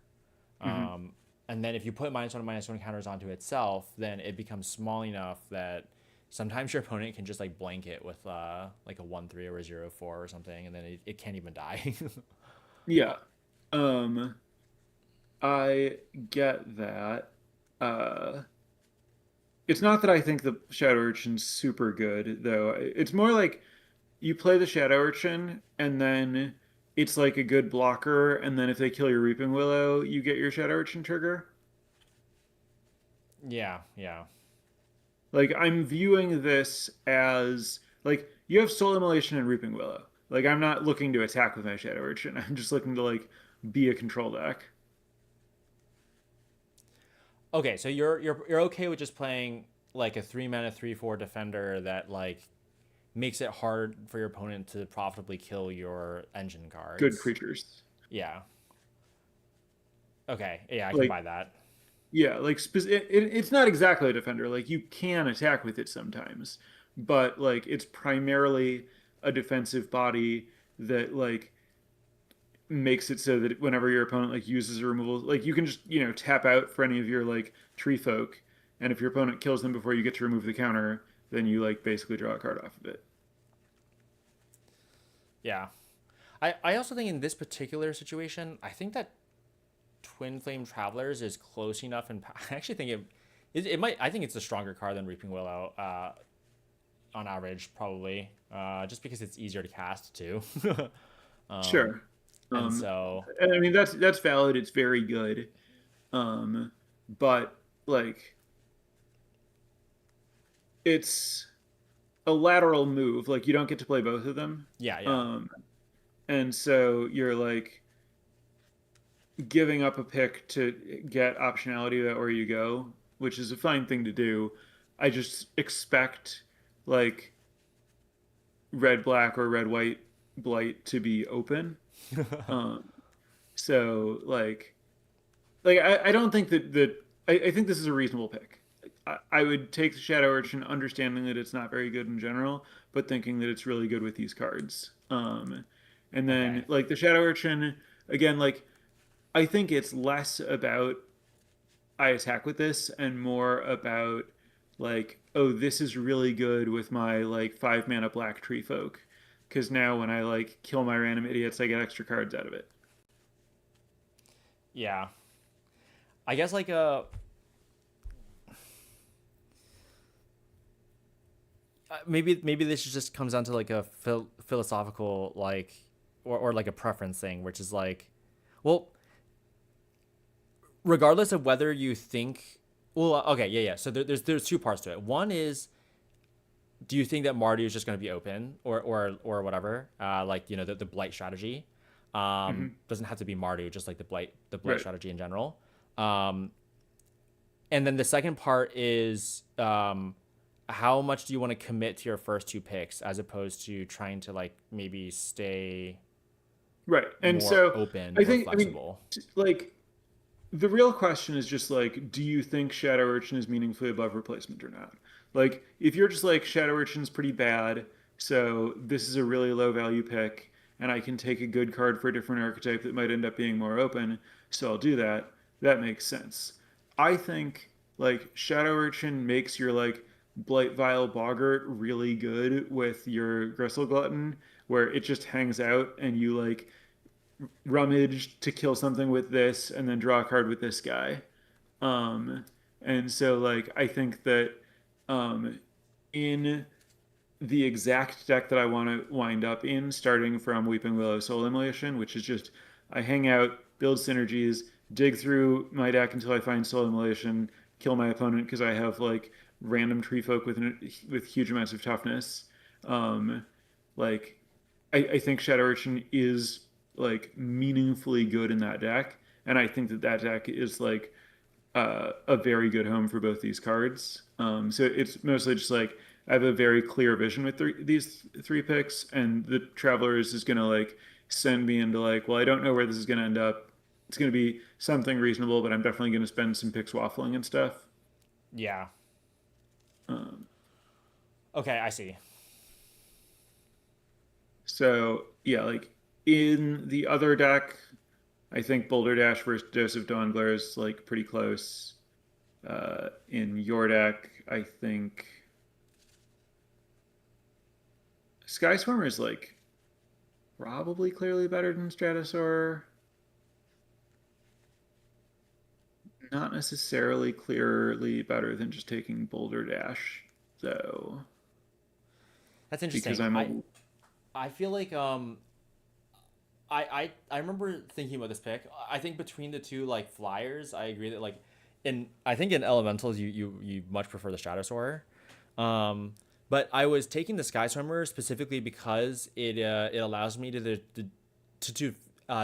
Hmm. And then if you put -1/-1 counters onto itself, then it becomes small enough that sometimes your opponent can just like blanket with like a 1/3 or a 0/4 or something, and then it can't even die. Yeah. Um, I get that. Uh, it's not that I think the Shadow Urchin's super good, though. It's more like you play the Shadow Urchin, and then it's like a good blocker, and then if they kill your Reaping Willow, you get your Shadow Urchin trigger. Yeah, yeah. Like I'm viewing this as like you have Soul Immolation and Reaping Willow. Like I'm not looking to attack with my Shadow Urchin. I'm just looking to like be a control deck. Okay, so you're okay with just playing like a 3 mana 3/4 defender that like makes it hard for your opponent to profitably kill your engine Good cards. creatures. Yeah. Okay. Yeah, I can Like buy that. yeah, like it's not exactly a defender. Like you can attack with it sometimes, but like it's primarily a defensive body that like makes it so that whenever your opponent like uses a removal, like you can just tap out for any of your like tree folk, and if your opponent kills them before you get to remove the counter, then you like basically draw a card off of it. Yeah. I also think in this particular situation, I think that Twin Flame Travelers is close enough, and I actually think it might. I think it's a stronger card than Reaping Willow, on average, probably, just because it's easier to cast too. um, Sure. and Um, so and I mean that's valid. It's very good. Um, but like it's a lateral move. Like you don't get to play both of them. yeah, yeah, Um, and so you're like giving up a pick to get optionality about where you go, which is a fine thing to do. I just expect like red black or red white blight to be open. Um, so I don't think that I think this is a reasonable pick. I would take the Shadow Urchin, understanding that it's not very good in general, but thinking that it's really good with these cards. And then okay, like the Shadow Urchin again, like I think it's less about I attack with this and more about like, oh, this is really good with my like 5 mana black tree folk. Because now when I like kill my random idiots, I get extra cards out of it. Yeah, I guess like maybe this just comes down to like a philosophical like or like a preference thing, which is like, well, regardless of whether you think, well, okay, yeah. So there's two parts to it. One is, do you think that Mardu is just going to be open or whatever, like the blight strategy, Hmm. doesn't have to be Mardu, just like the blight Right. strategy in general. Um, and then the second part is, how much do you want to commit to your first two picks as opposed to trying to like maybe stay Right. And more so open I or think, I mean, flexible? like, the real question is just like, do you think Shadow Urchin is meaningfully above replacement or not? Like, if you're just like Shadow Urchin's pretty bad, so this is a really low value pick, and I can take a good card for a different archetype that might end up being more open, so I'll do that. That makes sense. I think like Shadow Urchin makes your like Blight Vile Boggart really good with your Gristle Glutton, where it just hangs out and you like rummage to kill something with this and then draw a card with this guy. Um, and so like I think that um, in the exact deck that I want to wind up in, starting from Weeping Willow Soul Immolation, which is just I hang out, build synergies, dig through my deck until I find Soul Immolation, kill my opponent because I have like random tree folk with huge amounts of toughness. Um, like I think Shadow Urchin is like meaningfully good in that deck, and I think that that deck is like a very good home for both these cards. So it's mostly just like I have a very clear vision with these three picks, and the Travelers is gonna like send me into like, well, I don't know where this is gonna end up. It's gonna be something reasonable, but I'm definitely gonna spend some picks waffling and stuff. Yeah. Um, Okay, I see. so yeah, like in the other deck, I think Boulder Dash versus Joseph Dongler is like pretty close. In your deck, I think Sky Swimmer is like probably clearly better than Stratosaur. Not necessarily clearly better than just taking Boulder Dash, though, That's because interesting. I'm I a I feel like I remember thinking about this pick. I think between the two like flyers, I agree that like in I think in elementals you much prefer the Stratosaur. Um, but I was taking the Sky Swimmer specifically because it allows me to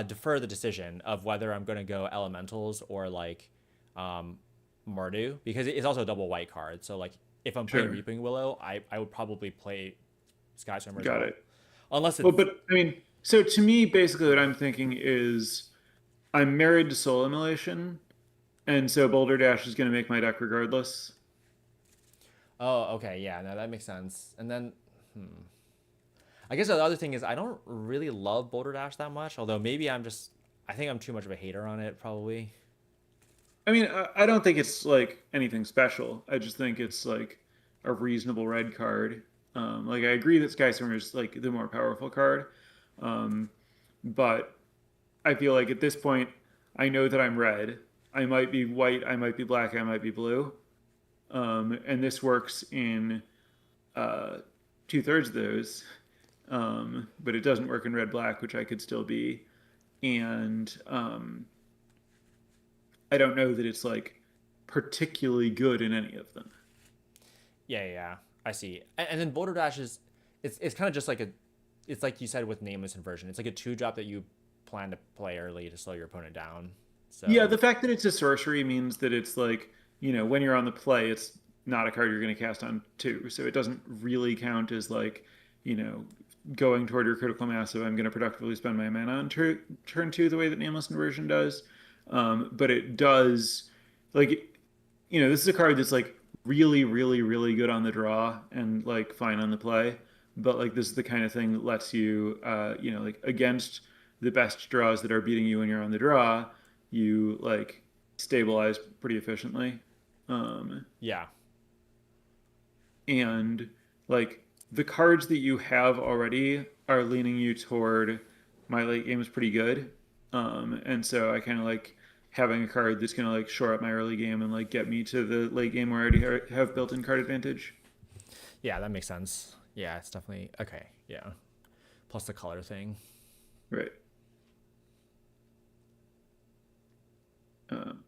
defer the decision of whether I'm going to go elementals or like um, Mardu, because it's also a double white card. So like if I'm playing sure. Reaping Willow, I would probably play Sky Swimmer as Got well, it. unless Well, it's but I mean, so to me, basically, what I'm thinking is I'm married to Soul Immolation, and so Boulder Dash is going to make my deck regardless. oh, okay, yeah, no, that makes sense. And then, I guess the other thing is I don't really love Boulder Dash that much. Although maybe I think I'm too much of a hater on it, probably. I mean, I don't think it's like anything special. I just think it's like a reasonable red card. Like I agree that Sky Swimmer is like the more powerful card, um, but I feel like at this point, I know that I'm red. I might be white. I might be black. I might be blue. And this works in uh, two-thirds of those, but it doesn't work in red black, which I could still be. And I don't know that it's like particularly good in any of them. Yeah, I see. And then Boulder Dash is it's kind of just like it's like you said with Nameless Inversion. It's like a two drop that you plan to play early to slow your opponent down. Yeah, So the fact that it's a sorcery means that it's like, when you're on the play, it's not a card you're going to cast on two. So it doesn't really count as like, you know, going toward your critical mass if I'm going to productively spend my mana on turn two the way that Nameless Inversion does. But it does, like, this is a card that's like really, really, really good on the draw and like fine on the play. But like this is the kind of thing that lets you, like against the best draws that are beating you when you're on the draw, you like stabilize pretty efficiently. Um, Yeah. and like the cards that you have already are leaning you toward my late game is pretty good. And so I kind of like having a card that's gonna like shore up my early game and like get me to the late game where I already have built-in card advantage. Yeah, that makes sense. Yeah, it's definitely okay. Yeah. Plus the color thing. Right. Um,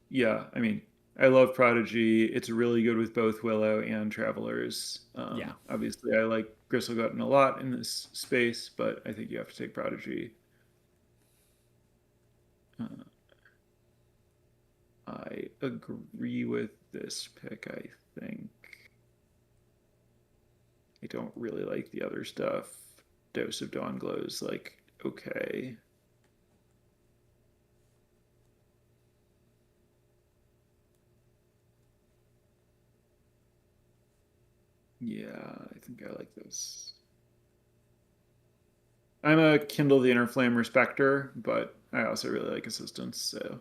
yeah, I mean, I love Prodigy. It's really good with both Willow and Travelers. Yeah. Obviously, I like Gristlegotten a lot in this space, but I think you have to take Prodigy. Uh, I agree with this pick, I think. I don't really like the other stuff. Dose of Dawn Glow's like okay. Yeah, I think I like this. I'm a Kindle the Inner Flame respecter, but I also really like Assistance, so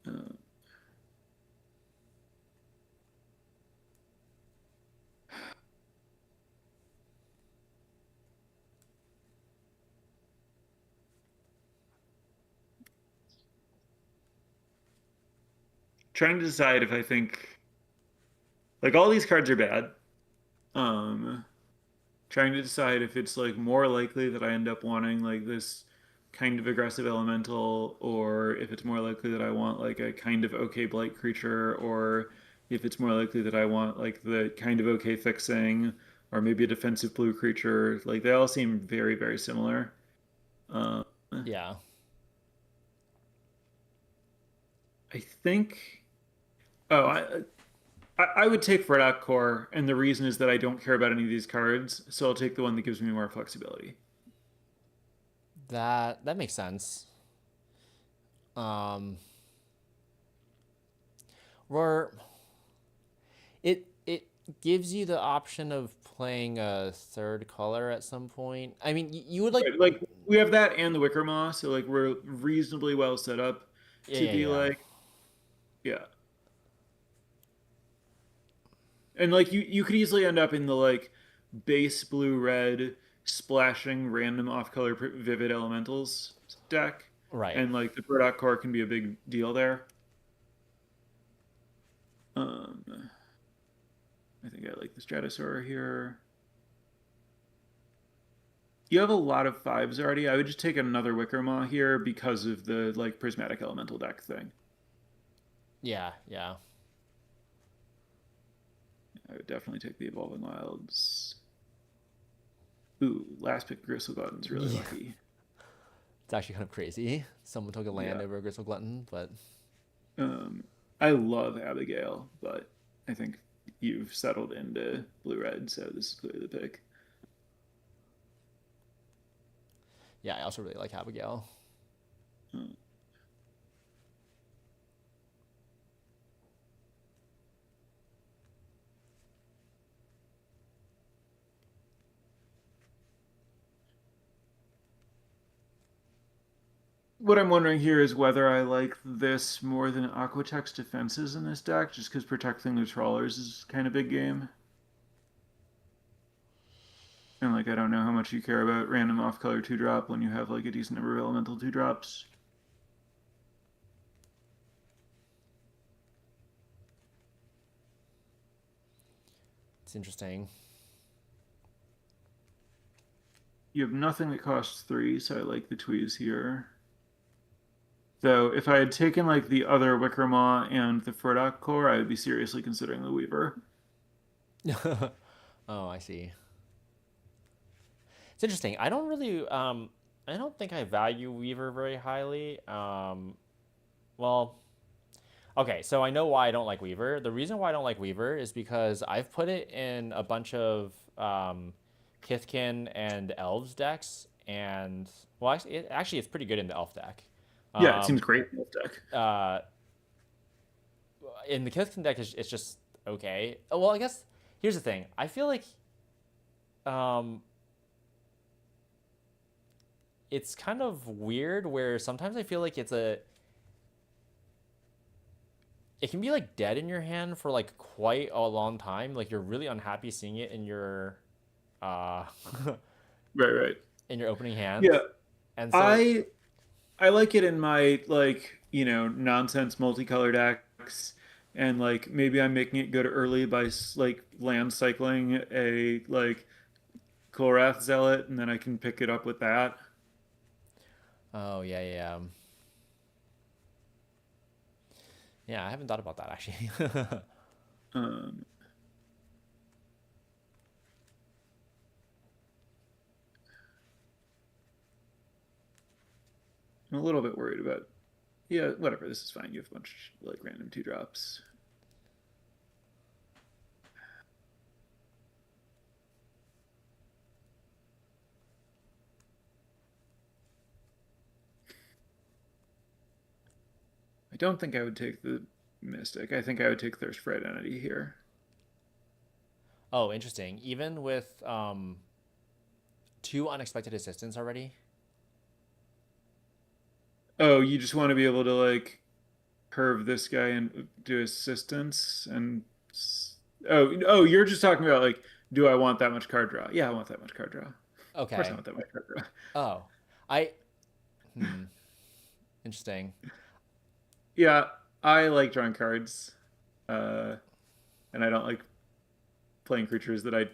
uh, trying to decide if I think like all these cards are bad. Um Trying to decide if it's like more likely that I end up wanting like this kind of aggressive elemental, or if it's more likely that I want like a kind of okay blight creature, or if it's more likely that I want like the kind of okay fixing, or maybe a defensive blue creature. Like they all seem very, very similar. Uh, Yeah. I think. Oh, I would take Verdoc Core, and the reason is that I don't care about any of these cards, so I'll take the one that gives me more flexibility. That makes sense. Um or it gives you the option of playing a third color at some point. I mean, you would like Right, like we have that and the Wicker Moss, so like we're reasonably well set up yeah, to yeah, be yeah. like, yeah. And like you could easily end up in the like base blue red splashing random off color vivid elementals deck, Right. and like the Burdock core can be a big deal there. Um, I think I like the Stratosaur here. You have a lot of fives already. I would just take another Wickermaw here because of the like prismatic elemental deck thing. Yeah, yeah. I would definitely take the Evolving Wilds. Ooh, last pick Gristleglutton's really Yeah. lucky. It's actually kind of crazy. Someone took a land Yeah. over a Gristle Glutton, but Um, I love Abigail, but I think you've settled into blue red, so this is clearly the pick. yeah, I also really like Abigail. Um, what I'm wondering here is whether I like this more than Aquatex defenses in this deck, just because protecting the trawlers is kind of big game. And like I don't know how much you care about random off color two drop when you have like a decent number of elemental two drops. It's interesting. You have nothing that costs three, so I like the tweeze here. Though if I had taken like the other Wickermaw and the Furdock core, I would be seriously considering the Weaver. Oh, I see. It's interesting. I don't think I value Weaver very highly. Well, okay, so I know why I don't like Weaver. The reason why I don't like Weaver is because I've put it in a bunch of Kithkin and Elves decks, and well, actually, it's pretty good in the Elf deck. Yeah, it seems Um, great in this deck. uh, in the Kithkin deck, it's just okay. Well, I guess here's the thing. I feel like um, it's kind of weird where sometimes I feel like it can be like dead in your hand for like quite a long time. Like you're really unhappy seeing it in your uh Right, right. in your opening hand. Yeah, And so I I like it in my like, nonsense multicolor decks, and like maybe I'm making it good early by like land cycling a like Kolrath Zealot, and then I can pick it up with that. oh yeah, yeah. Yeah, I haven't thought about that actually. Um, I'm a little bit worried about. Yeah, whatever. This is fine. You have a bunch of, like random two drops. I don't think I would take the Mystic. I think I would take Thirst for Identity here. Oh, interesting. Even with two unexpected assistants already. Oh, you just want to be able to like curve this guy and do assistance and oh, you're just talking about like, do I want that much card draw? Yeah, I want that much card draw. Of course I Okay. want that much card draw. Oh, I hmm. Interesting. Yeah, I like drawing cards. Uh and I don't like playing creatures that I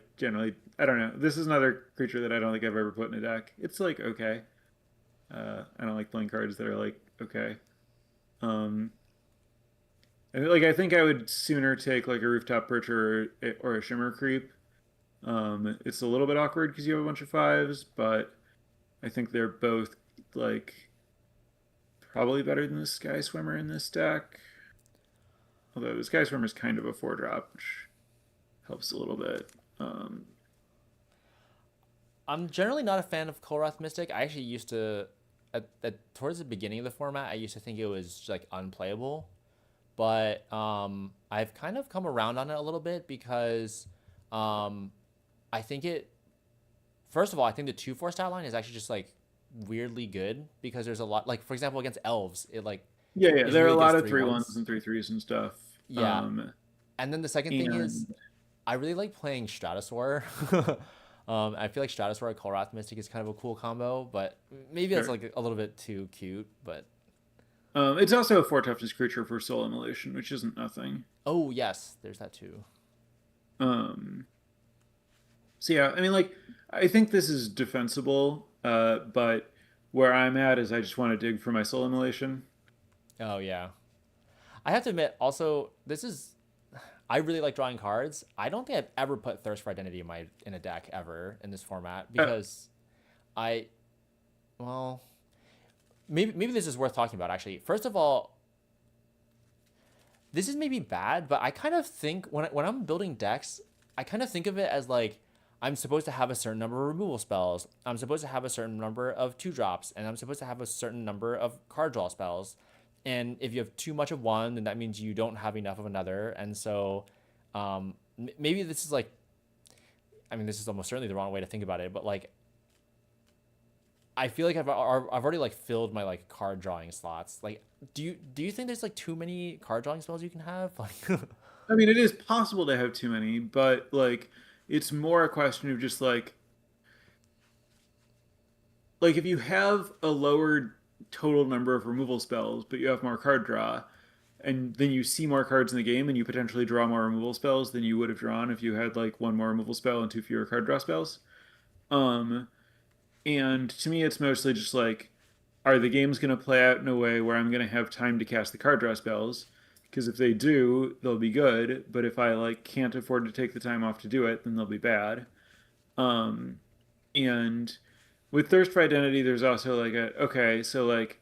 don't know. This is another creature that I don't think I've ever put in a deck. It's like okay. I don't like playing cards that are like okay. Um and like I think I would sooner take like a Rooftop Perch or a Shimmer Creep. It's a little bit awkward because you have a bunch of fives, but I think they're both like probably better than the Sky Swimmer in this deck. Although the Sky Swimmer is kind of a 4 drop, which helps a little bit. Um, I'm generally not a fan of Kolrath Mystic. I actually used to towards the beginning of the format, I used to think it was like unplayable, but I've kind of come around on it a little bit because um, I think it. First of all, I think the 2/4 stat line is actually just like weirdly good because there's a lot. Like for example, against elves, it like yeah, yeah, is there are a really lot against of three 3/1s ones. and 3/3s and stuff. Yeah, Um, and then the second thing is and I really like playing Stratosaur. I feel like Stratosaur and Kolrath Mystic is kind of a cool combo, but maybe that's sure. like a little bit too cute. But It's also a 4 toughness creature for Soul Immolation, which isn't nothing. oh yes, there's that too. Um, so yeah, I mean, like, I think this is defensible, but where I'm at is I just want to dig for my Soul Immolation. Oh yeah, I have to admit also this is I really like drawing cards. I don't think I've ever put Thirst for Identity in a deck ever in this format Uh, because I well maybe this is worth talking about actually. First of all, this is maybe bad, but I kind of think when I'm building decks, I kind of think of it as like I'm supposed to have a certain number of removal spells. I'm supposed to have a certain number of two drops, and I'm supposed to have a certain number of card draw spells. And if you have too much of one, then that means you don't have enough of another. And so, maybe this is like, I mean, this is almost certainly the wrong way to think about it, but like, I feel like I've already like filled my like card drawing slots. Like, do you think there's like too many card drawing spells you can have? Like, I mean, it is possible to have too many, but like, it's more a question of just like if you have a lower total number of removal spells, but you have more card draw, and then you see more cards in the game, and you potentially draw more removal spells than you would have drawn if you had like one more removal spell and two fewer card draw spells. Um, and to me, it's mostly just like, are the games going to play out in a way where I'm going to have time to cast the card draw spells? Because if they do, they'll be good. But if I like can't afford to take the time off to do it, then they'll be bad. Um, and with Thirst for Identity, there's also like okay, so like,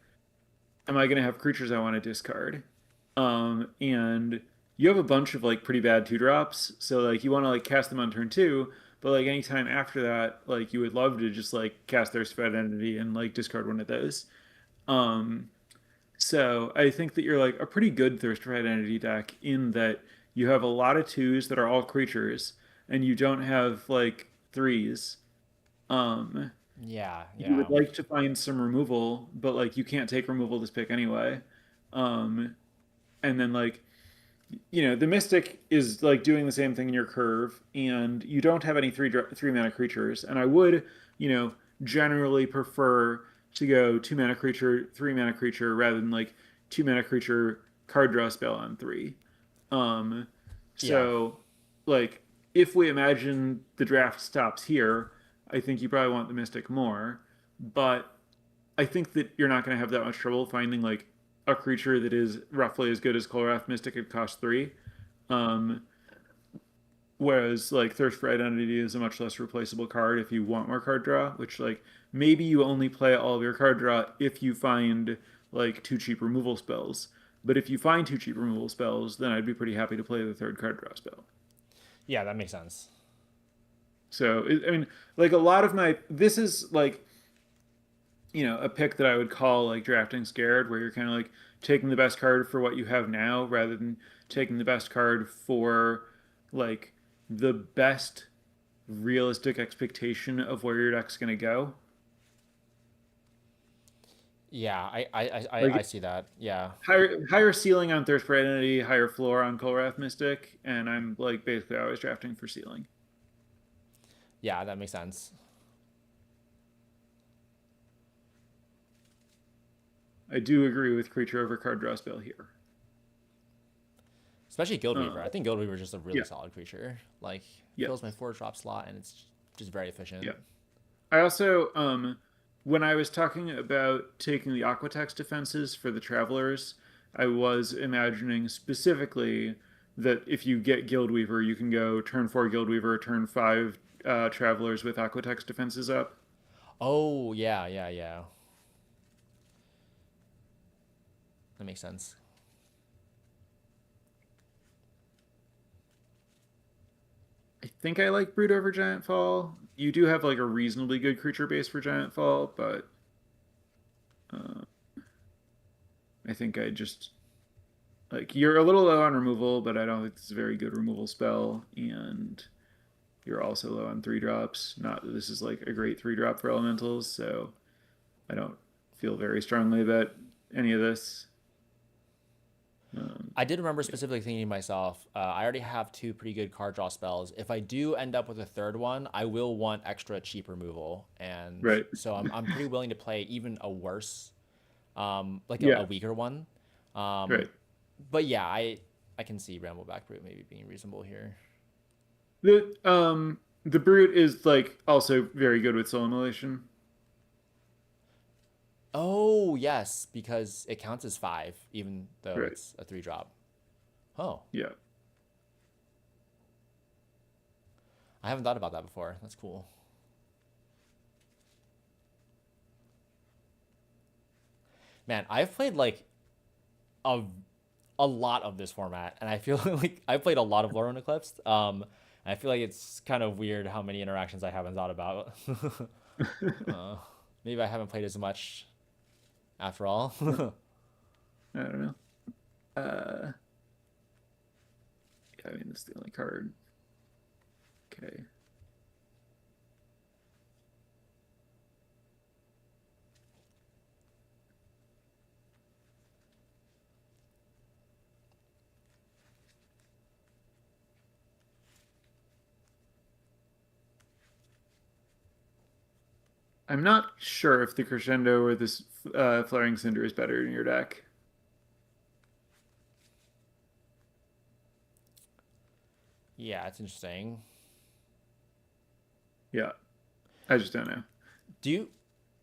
am I going to have creatures I want to discard? And you have a bunch of like pretty bad 2 drops, so like you want to like cast them on turn 2, but like anytime after that, like you would love to just like cast Thirst for Identity and like discard one of those. Um, so I think that you're like a pretty good Thirst for Identity deck in that you have a lot of twos that are all creatures, and you don't have like threes. Yeah, you yeah. would like to find some removal, but like you can't take removal this pick anyway. Um, and then like the Mystic is like doing the same thing in your curve, and you don't have any three mana creatures. And I would, you know, generally prefer to go 2 mana creature, 3 mana creature rather than like 2 mana creature card draw spell on three. Um, Yeah. so like if we imagine the draft stops here, I think you probably want the Mystic more, but I think that you're not going to have that much trouble finding like a creature that is roughly as good as Kolrath Mystic at cost three. Um, whereas like Thirst for Identity is a much less replaceable card if you want more card draw, which like maybe you only play all of your card draw if you find like two cheap removal spells. But if you find two cheap removal spells, then I'd be pretty happy to play the third card draw spell. Yeah, that makes sense. So I mean, like a lot of my this is like a pick that I would call like drafting scared, where you're kind of like taking the best card for what you have now rather than taking the best card for like the best realistic expectation of where your deck's going to go. Yeah, I Like see that. Yeah. higher ceiling on Thirst for Identity, higher floor on Kolrath Mystic, and I'm like basically always drafting for ceiling. Yeah, that makes sense. I do agree with creature over card draw spell here. Especially Guildweaver. Uh, I think Guildweaver is just a really yeah, solid creature. Like, yeah, fills my 4 drop slot and it's just very yeah. efficient. I also, when I was talking about taking the Aquatex defenses for the Travelers, I was imagining specifically that if you get Guildweaver, you can go turn four Guildweaver, turn five Travelers with Aquatex defenses up. Oh, yeah, yeah, yeah. That makes sense. I think I like Brood over Giant Fall. You do have like a reasonably good creature base for Giant Fall, but uh, I think I just like you're a little low on removal, but I don't think this is a very good removal spell, and you're also low on three drops. Not that this is like a great three drop for elementals, so I don't feel very strongly about any of this. Um, I did remember yeah, specifically thinking to myself, I already have 2 pretty good card draw spells. If I do end up with a third one, I will want extra cheap removal. And right. so I'm pretty willing to play even a worse, like a Yeah, weaker one. Um, right. but yeah, I can see Brambleback Brute maybe being reasonable here. The brute is like also very good with soul immolation. Oh, yes, because it counts as 5, even though Right. it's a 3 drop. Oh, Yeah. I haven't thought about that before. That's cool. Man, I've played like a a lot of this format, and I feel like I played a lot of Lorwyn Eclipse. I feel like it's kind of weird how many interactions I haven't thought about. uh, Maybe I haven't played as much after all. I don't know. Uh, yeah, I mean, this is the only card. Okay. I'm not sure if the Crescendo or this Flaring Cinder is better in your deck. Yeah, it's interesting. Yeah, I just don't know. Do you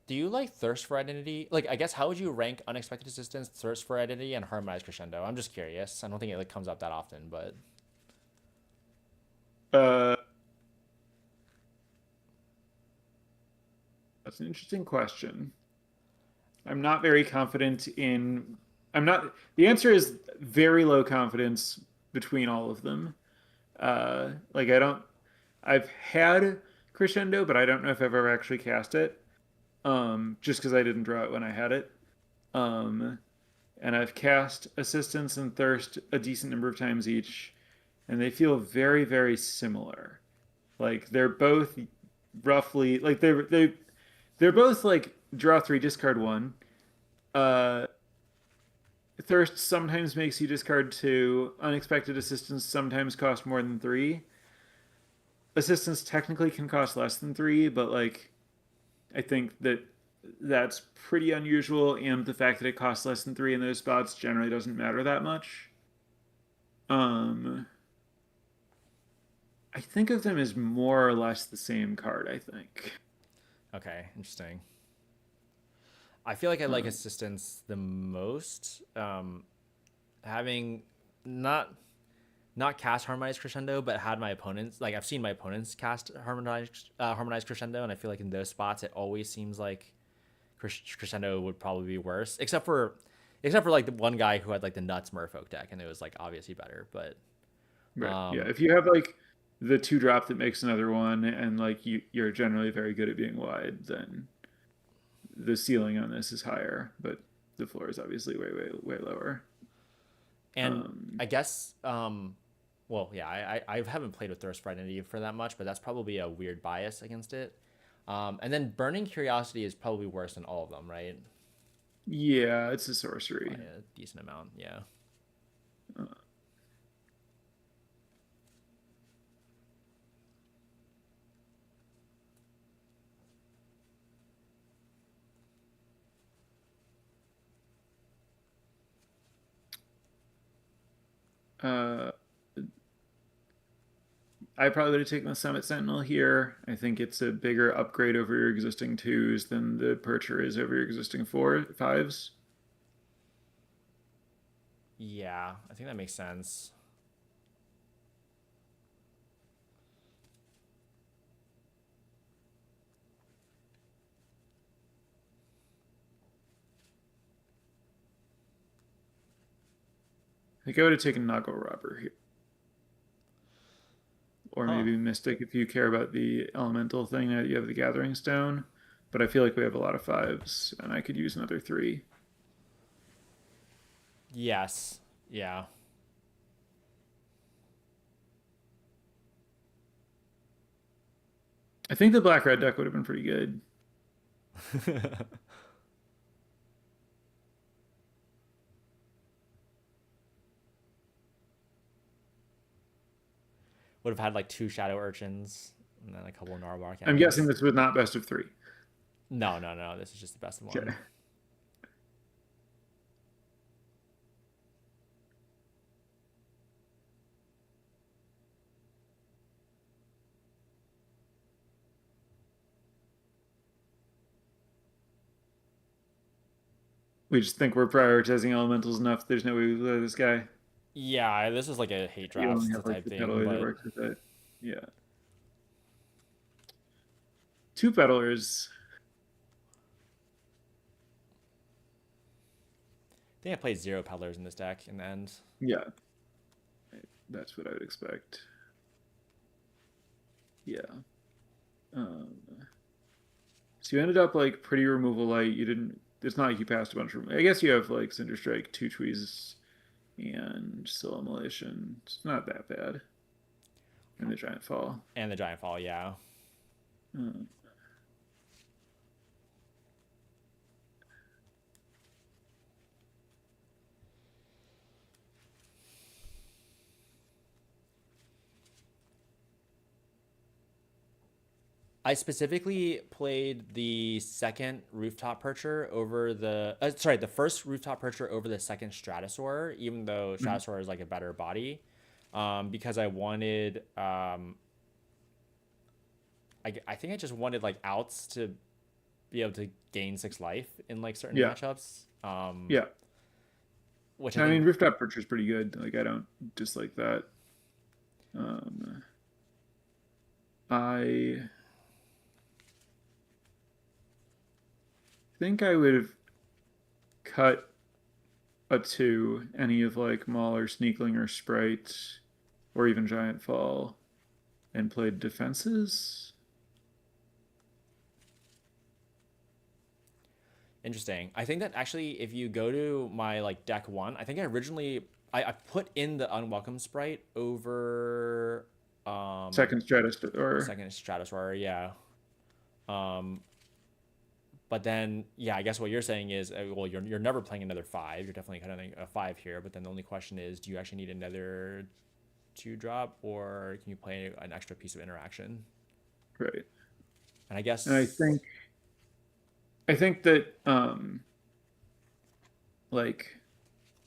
do you like Thirst for Identity? Like, I guess how would you rank Unexpected Assistance, Thirst for Identity, and Harmonized Crescendo? I'm just curious. I don't think it like comes up that often, but Uh, that's an interesting question. I'm not very confident in. I'm not. The answer is very low confidence between all of them. Like I don't. I've had Crescendo, but I don't know if I've ever actually cast it. Just because I didn't draw it when I had it. Um, and I've cast Assistance and Thirst a decent number of times each, and they feel very, very similar. Like they're both roughly like they they're both like draw three, discard one. Uh, Thirst sometimes makes you discard two. Unexpected assistance sometimes cost more than three. Assistance technically can cost less than three, but like I think that that's pretty unusual, and the fact that it costs less than three in those spots generally doesn't matter that much. Um, I think of them as more or less the same card. I think. Okay, interesting. I feel like I like Um, assistance the most. Having not not cast harmonized crescendo, but had my opponents like I've seen my opponents cast harmonized crescendo, and I feel like in those spots it always seems like crescendo would probably be worse, except for like the one guy who had like the nuts Merfolk deck, and it was like obviously better. But right. Yeah. um, If you have like the two drop that makes another one, and like you're generally very good at being wide, then the ceiling on this is higher, but the floor is obviously way lower. and Um, I guess well, yeah, I haven't played with Thirst for Identity for that much, but that's probably a weird bias against it. And then Burning Curiosity is probably worse than all of them, right? yeah, it's a By sorcery. a decent amount, yeah. Uh, I probably would have taken the Summit Sentinel here. I think it's a bigger upgrade over your existing twos than the Percher is over your existing fives. Yeah, I think that makes sense. I think I would have taken Nago Robber here. Or Huh. maybe Mystic if you care about the elemental thing that you have the Gathering Stone. But I feel like we have a lot of fives, and I could use another three. Yes. Yeah. I think the black red deck would have been pretty good. Would have had like two Shadow Urchins and then a couple of Gnarlbark I'm guessing Animals. this was not best of three. No, no, no. This is just the best Okay. one. We just think we're prioritizing elementals enough. There's no way we play this guy. Yeah, this is like a hate You only draft have like type the thing, peddler that but works with it. Yeah. Two peddlers. I think I played zero Peddlers in this deck in the end. Yeah. That's what I would expect. Yeah. Um, so you ended up like pretty removal light. You didn't. It's not like you passed a bunch of. I guess you have like Cinder Strike, two tweezes, and Soul Immolation. It's not that bad. And the Giant Fall. And the Giant Fall, yeah. Uh, I specifically played the second Rooftop Percher over the first Rooftop Percher over the second Stratosaur, even though mhm. Stratosaur is like a better body, because I wanted, I think I just wanted like outs to be able to gain 6 life in like certain Yeah. matchups, Yeah. which I I mean, think, Rooftop Perch is pretty good. Like, I don't dislike that. Um, I think I would have cut a two, any of like Maul or Sneakling or Sprite, or even Giant Fall, and played defenses. interesting. I think that actually, if you go to my like deck one, I think I originally I put in the Unwelcome Sprite over Second Stratus or second Stratosaur, yeah. Um, But then, yeah, I guess what you're saying is, well, you're never playing another five. You're definitely cutting a five here. But then the only question is, do you actually need another two drop, or can you play an extra piece of interaction? Right. And I And I guess, think that like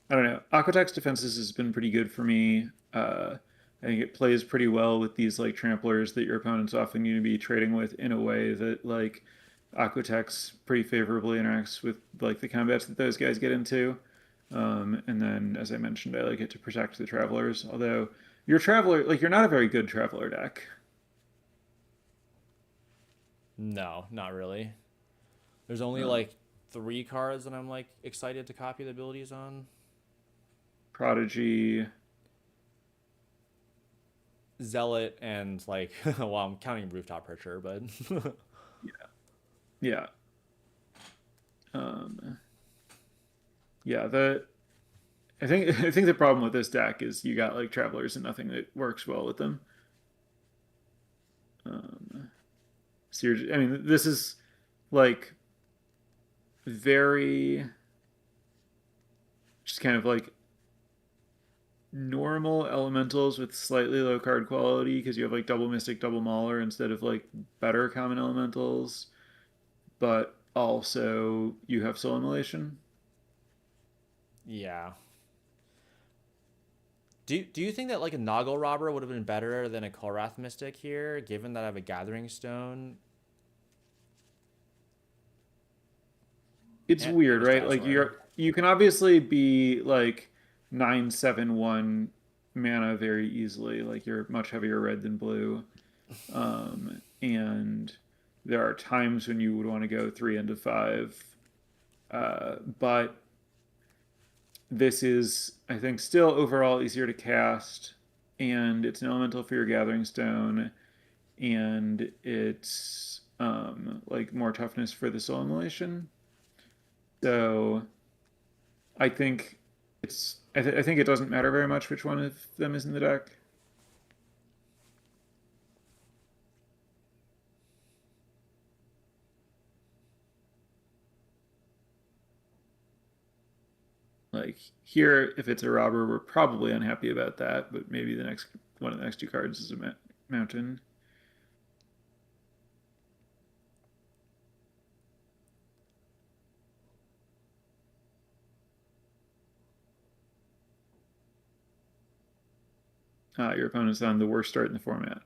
I don't know, Aquatex defenses has been pretty good for me. I think it plays pretty well with these like tramplers that your opponents often need to be trading with in a way that like Aquatex pretty favorably interacts with like the combats that those guys get into. And then, as I mentioned, I like it to protect the travelers. Although your traveler, like you're not a very good traveler deck. no, not really. There's only Um, like three cards that I'm like excited to copy the abilities on. Prodigy, Zealot and like, well, I'm counting Rooftop Percher, but yeah, um, yeah. The I think the problem with this deck is you got like travelers and nothing that works well with them. Um, so I mean, this is like very just kind of like normal elementals with slightly low card quality because you have like double mystic, double mauler instead of like better common elementals, but also you have soul immolation. yeah. Do you think that like a Noggle Robber would have been better than a Kolrath Mystic here, given that I have a Gathering Stone It's and weird, a right? Like Stegosaur? you can obviously be like 9/7/1 mana very easily. Like you're much heavier red than blue. And there are times when you would want to go 3 into 5. But this is, I think, still overall easier to cast, and it's an elemental for your Gathering Stone, and it's like more toughness for the Soul Immolation. So I think I think it doesn't matter very much which one of them is in the deck. Like here, if it's a robber, we're probably unhappy about that, but maybe the next one of the next two cards is a mountain. Your opponent's on the worst start in the format.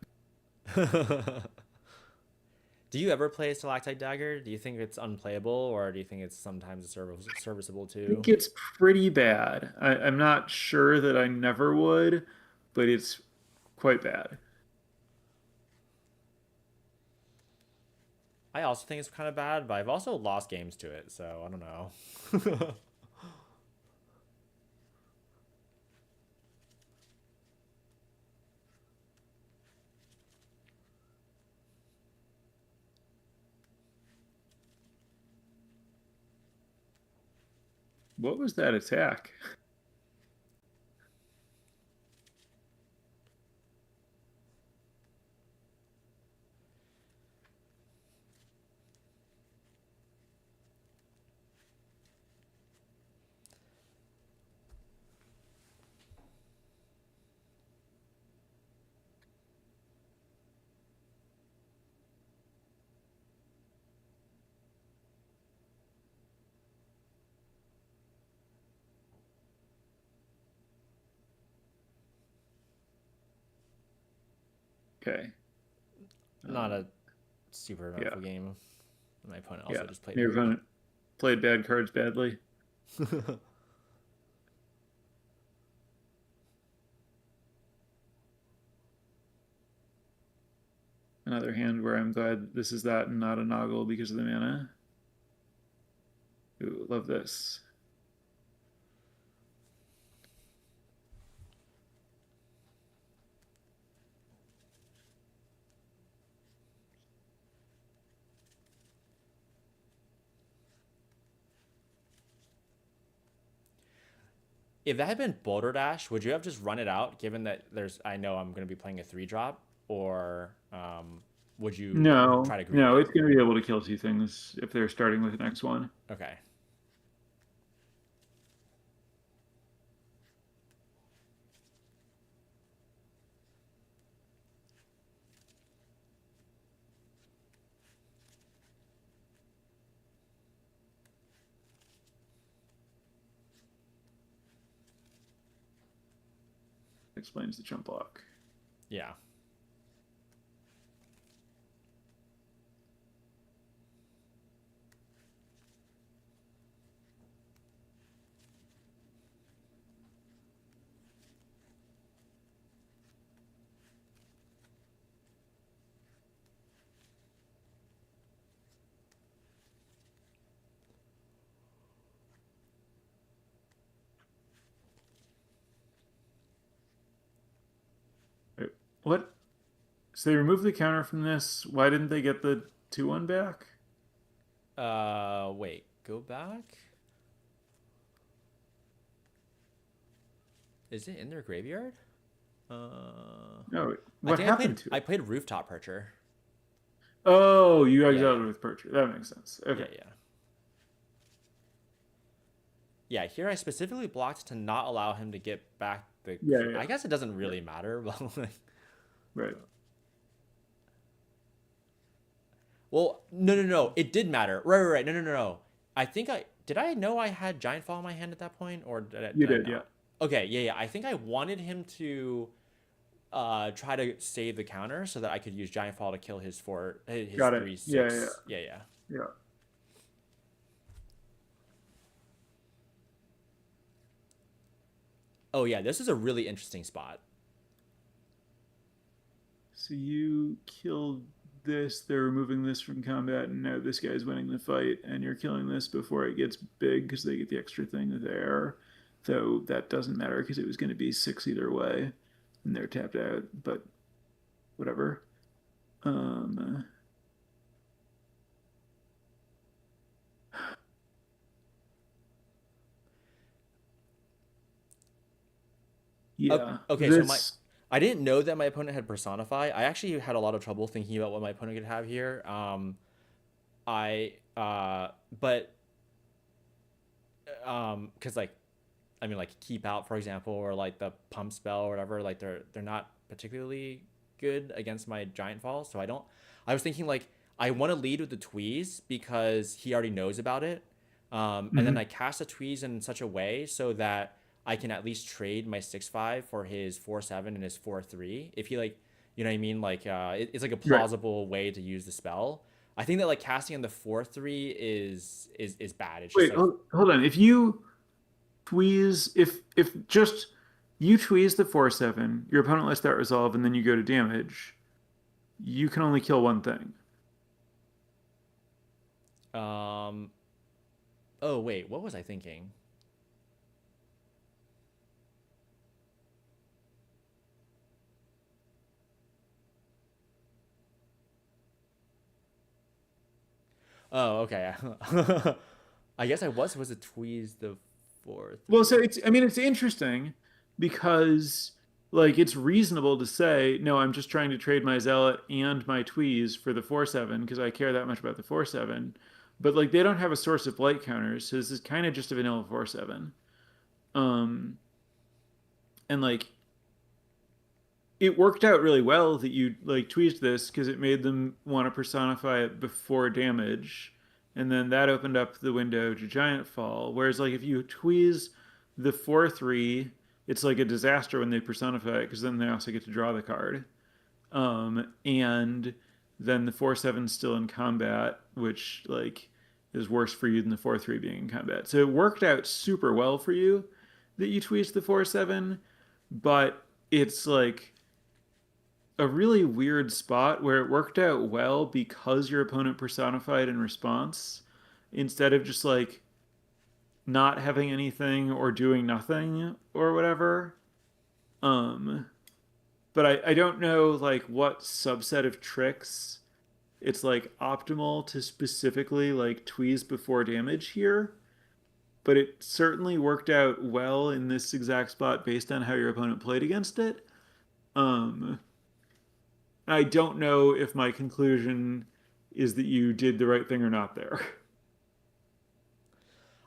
Do you ever play Stalactite Dagger? Do you think it's unplayable, or do you think it's sometimes serviceable I think too? it's pretty bad. I'm not sure that I never would, but it's quite bad. I also think it's kind of bad, but I've also lost games to it, so I don't know. What was that attack? Okay. Not Um, a super yeah, eventful game. My opponent yeah. also just played Your weird. opponent played bad cards badly. Another hand where I'm glad this is that and not a Noggle because of the mana. Ooh, love this. If that had been Boulder Dash, would you have just run it out? Given that I know I'm going to be playing a three drop, or would you No, try to greedy no, it? it's going to be able to kill two things if they're starting with the next one. Okay. Explains the chump block. Yeah. Wait, what? So they removed the counter from this. Why didn't they get the 2-1 back? Wait. Go back. Is it in their graveyard? No, I what think I happened played. to I it? played Rooftop Percher. Oh, you Yeah, exiled yeah, it with Percher. That makes sense. yeah, Okay. yeah. Yeah, here I specifically blocked to not allow him to get back the. Yeah, yeah, I guess it doesn't yeah. really matter, but like, Right. well, no, no, no, it did matter. Right, right, right. No, no, no, no. I think I did. I know I had Giant Fall in my hand at that point, or You did I did, yeah. not? Okay, yeah, yeah. I think I wanted him to try to save the counter so that I could use Giant Fall to kill his Got it. three Yeah, yeah, six. Yeah, yeah. yeah. Oh yeah, this is a really interesting spot. So you killed this, they're removing this from combat, and now this guy's winning the fight, and you're killing this before it gets big because they get the extra thing there. Though that doesn't matter because it was going to be 6 either way, and they're tapped out, but whatever. Um, yeah, Okay, so my this. I didn't know that my opponent had Personify. I actually had a lot of trouble thinking about what my opponent could have here. I but because like I mean like keep out for example or like the pump spell or whatever like they're not particularly good against my giant fall. So I don't. I was thinking like I want to lead with the tweeze because he already knows about it. And then I Mhm. cast a tweeze in such a way so that I can at least trade my 6/5 for his 4/7 and his 4/3. If he like, you know what I mean? Like, it's like a Right. plausible way to use the spell. I think that like casting on the 4/3 is bad. It's just Wait, like, hold on. If you tweeze, if just you tweeze the 4/7, your opponent lets that resolve, and then you go to damage, you can only kill one thing. um, oh wait, what was I thinking? Oh, okay. I guess I was supposed to tweeze the four Well, so three. it's, I mean, it's interesting because like it's reasonable to say, no, I'm just trying to trade my zealot and my tweeze for the 4/7 because I care that much about the 4/7. But like they don't have a source of light counters, so this is kind of just a vanilla 4/7. Um, and like it worked out really well that you like tweezed this because it made them want to personify it before damage, and then that opened up the window to giant fall. Whereas like if you tweeze the 4/3, it's like a disaster when they personify it because then they also get to draw the card. And then the 4/7's still in combat, which like is worse for you than the 4/3 being in combat. So it worked out super well for you that you tweezed the 4/7, but it's like a really weird spot where it worked out well because your opponent personified in response instead of just like not having anything or doing nothing or whatever. Um, but I don't know like what subset of tricks it's like optimal to specifically like tweeze before damage here, but it certainly worked out well in this exact spot based on how your opponent played against it. Um, I don't know if my conclusion is that you did the right thing or not there.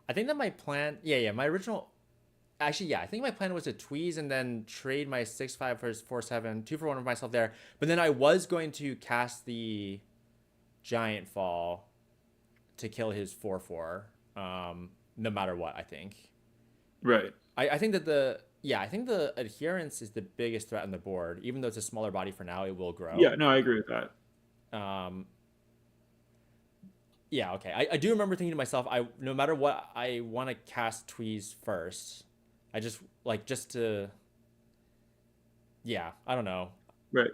I think that my plan, yeah, my original, actually, yeah, I think my plan was to tweeze and then trade my 6/5 for his 4/7, 2 for 1 of myself there. But then I was going to cast the Giant Fall to kill his 4/4, no matter what, I think. Right. I think that I think the adherence is the biggest threat on the board. Even though it's a smaller body for now, it will Yeah, grow. no, I agree with that. Um, yeah, okay. I do remember thinking to myself, I no matter what, I want to cast Tweeze first. I just like just to yeah, I don't know. Right.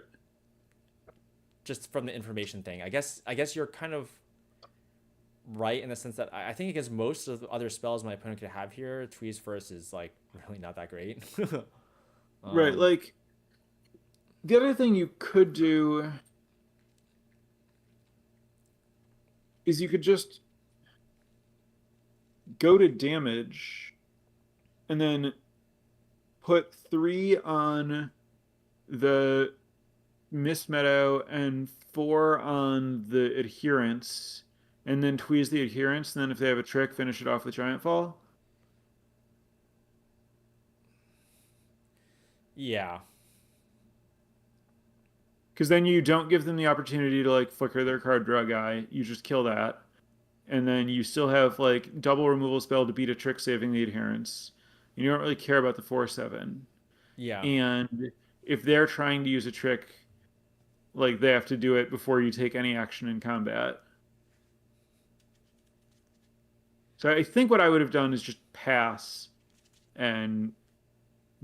Just from the information thing. I guess you're kind of right in the sense that I think against most of the other spells my opponent could have here, Tweeze first is like really not that great. Right. um Like the other thing you could do is you could just go to damage and then put 3 on the Mist Meadow and 4 on the adherence, and then tweeze the adherence. And then if they have a trick, finish it off with Giant Fall. yeah. Because then you don't give them the opportunity to like flicker their card draw guy. You just kill that, and then you still have like double removal spell to beat a trick saving the adherence. And you don't really care about the 4/7. Yeah. And if they're trying to use a trick, like they have to do it before you take any action in combat. So I think what I would have done is just pass and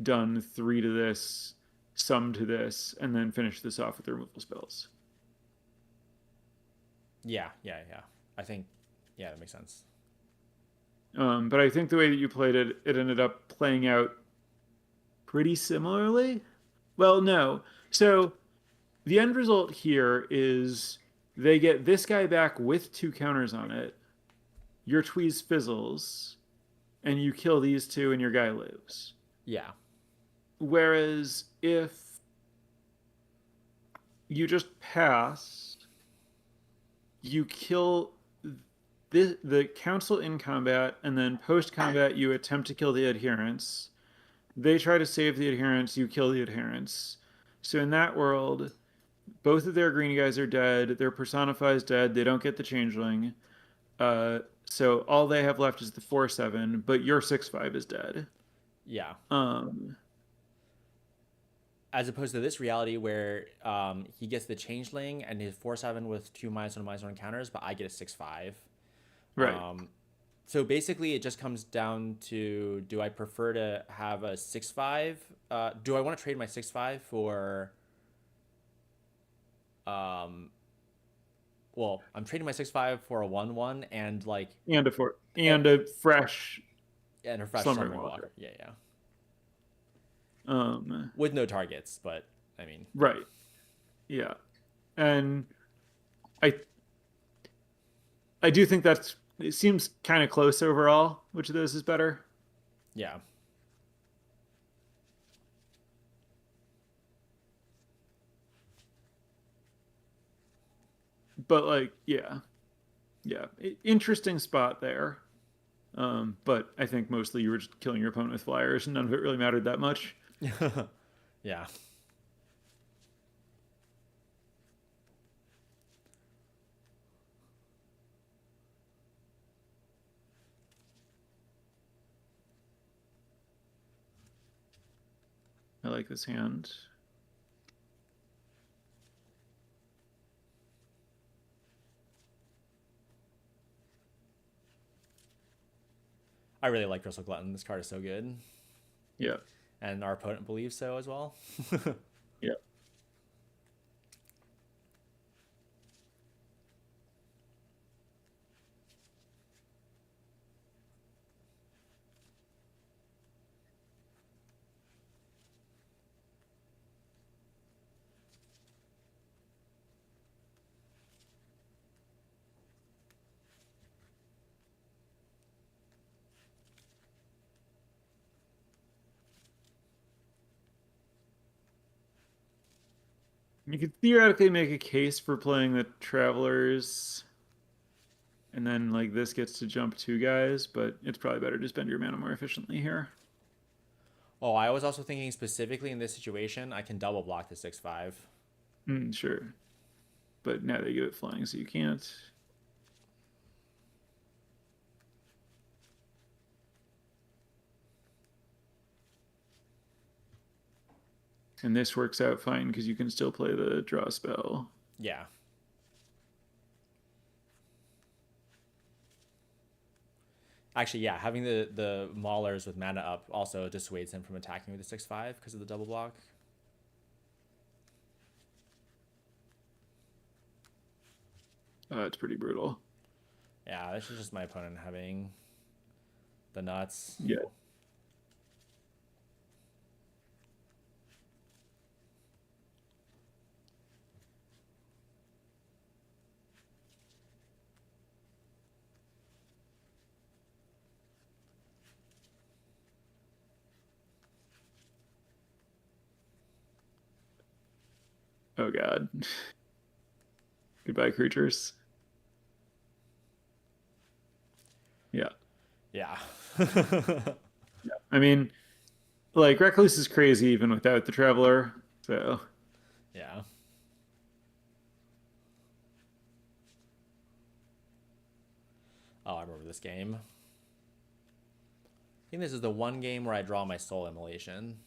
done 3 to this, sum to this, and then finish this off with the removal spells. Yeah. I think yeah, that makes sense. But I think the way that you played it, it ended up playing out pretty similarly. Well, no. So the end result here is they get this guy back with 2 counters on it. Your tweeze fizzles, and you kill these 2, and your guy lives. Yeah. Whereas if you just pass, you kill the council in combat, and then post combat, you attempt to kill the adherents. They try to save the adherents, you kill the adherents. So in that world, both of their green guys are dead. Their personify is dead. They don't get the changeling. So all they have left is the 4/7, but your 6/5 is dead. Yeah. Um, As opposed to this reality where he gets the changeling and his 4/7 with 2 -1 counters, but I get a 6/5. right. So basically, it just comes down to do I prefer to have a 6/5? Do I want to trade my 6/5 for? Um, well, I'm trading my 6/5 for a 1/1 and like And a fresh and a fresh slumbering Slumbering walker. Walker. Yeah. Um, With no targets, but I mean, right. Yeah. And I I do think that's it seems kind of close overall. Which of those is better? yeah. But like, yeah, yeah, interesting spot there. But I think mostly you were just killing your opponent with flyers, and none of it really mattered that much. Yeah. I like this hand. I really like Crystal Glutton. This card is so good. Yeah, And our opponent believes so as well. yeah. You could theoretically make a case for playing the Travelers, and then like this gets to jump two guys, but it's probably better to spend your mana more efficiently here. Oh, I was also thinking specifically in this situation, I can double block the 6/5. Sure, but now they give it flying, so you can't. And this works out fine because you can still play the draw spell. Yeah. Actually, yeah, having the Maulers with mana up also dissuades him from attacking with the 6/5 because of the double block. It's pretty brutal. Yeah, this is just my opponent having the nuts. Yeah. Oh god. Goodbye, creatures. Yeah. Yeah. Yeah. I mean, like Recluse is crazy even without the Traveler. So Yeah. Oh, I remember this game. I think this is the one game where I draw my Soul Immolation.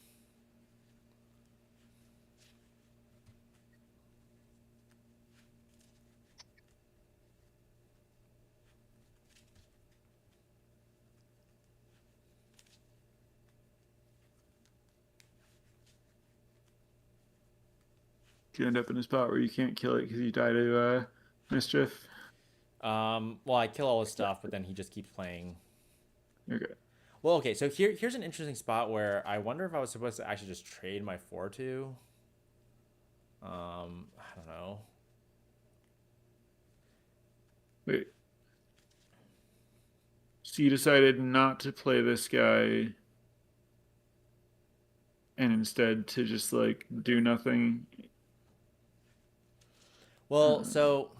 you end up in a spot where you can't kill it because you die to Mischief. Well, I kill all his stuff, but then he just keeps playing. Okay. Well, okay, so here's an interesting spot where I wonder if I was supposed to actually just trade my 4/2. I don't know. Wait. So you decided not to play this guy and instead to just like do nothing. Well, Uh, so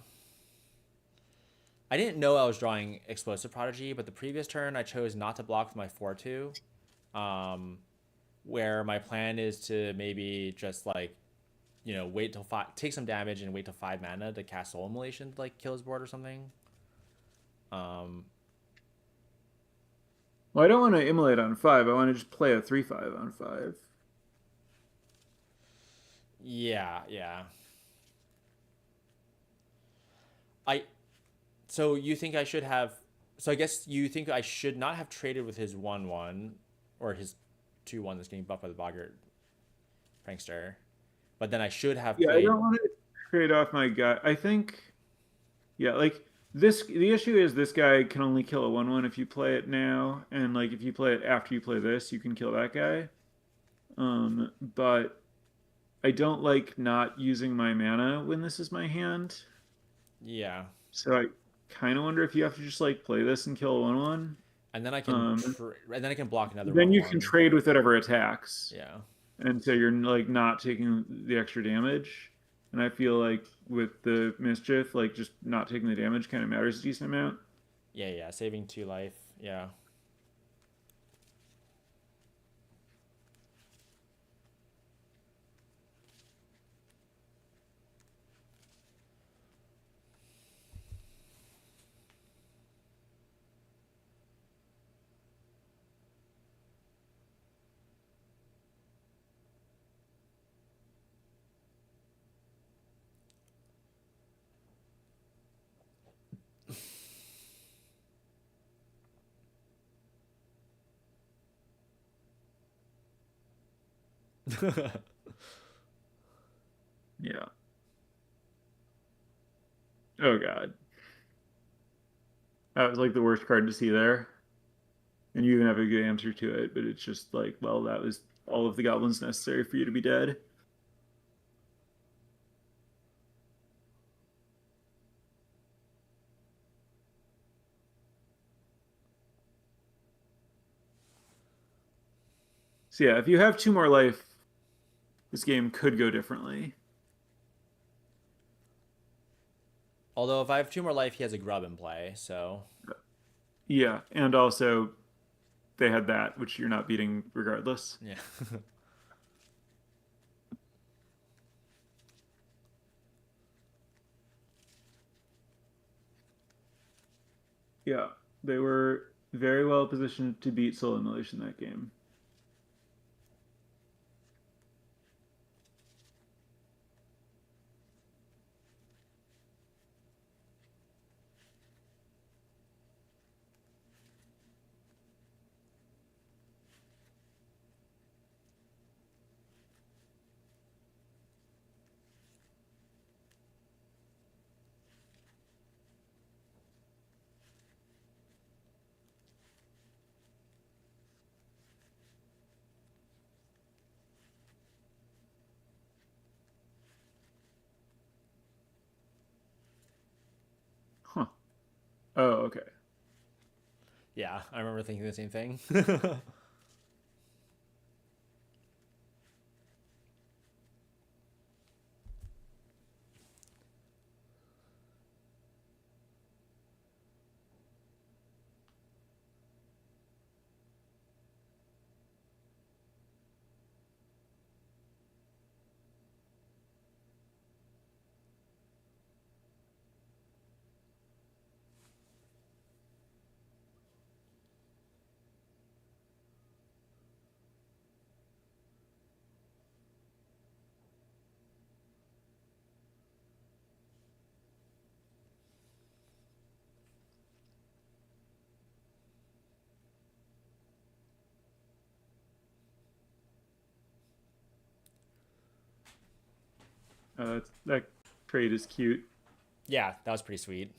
I didn't know I was drawing Explosive Prodigy, but the previous turn I chose not to block with my 4/2. Um, where my plan is to maybe just like, wait till five, take some damage and wait till 5 mana to cast Soul Immolation to like kill his board or something. Um, well, I don't want to immolate on five. I want to just play a 3/5 on five. yeah, yeah. I so you think I should have? So I guess you think I should not have traded with his 1/1 or his 2/1 that's getting buffed by the Boggart Prankster, but then I should have Yeah, I played. don't want to trade off my guy. I think, yeah, like this. The issue is this guy can only kill a 1/1 if you play it now, and like if you play it after you play this, you can kill that guy. But I don't like not using my mana when this is my hand. Yeah, So I kind of wonder if you have to just like play this and kill a 1/1. and then Um, and then I can block another then one you can one. trade with whatever attacks, Yeah, and so you're like not taking the extra damage. And I feel like with the mischief, like just not taking the damage kind of matters a decent amount. yeah, yeah. Saving 2 life. Yeah. Yeah. Oh God, that was like the worst card to see there. And you even have a good answer to it, but it's just like, well, that was all of the goblins necessary for you to be dead. So yeah, if you have two more life, this game could go differently. Although if I have two more life, he has a grub in play. So Yeah, and also they had that, which you're not beating regardless. yeah. Yeah, they were very well positioned to beat Soul Emulation that game. Huh. Oh, okay. Yeah, I remember thinking the same thing. That trade is cute. Yeah, that was pretty sweet.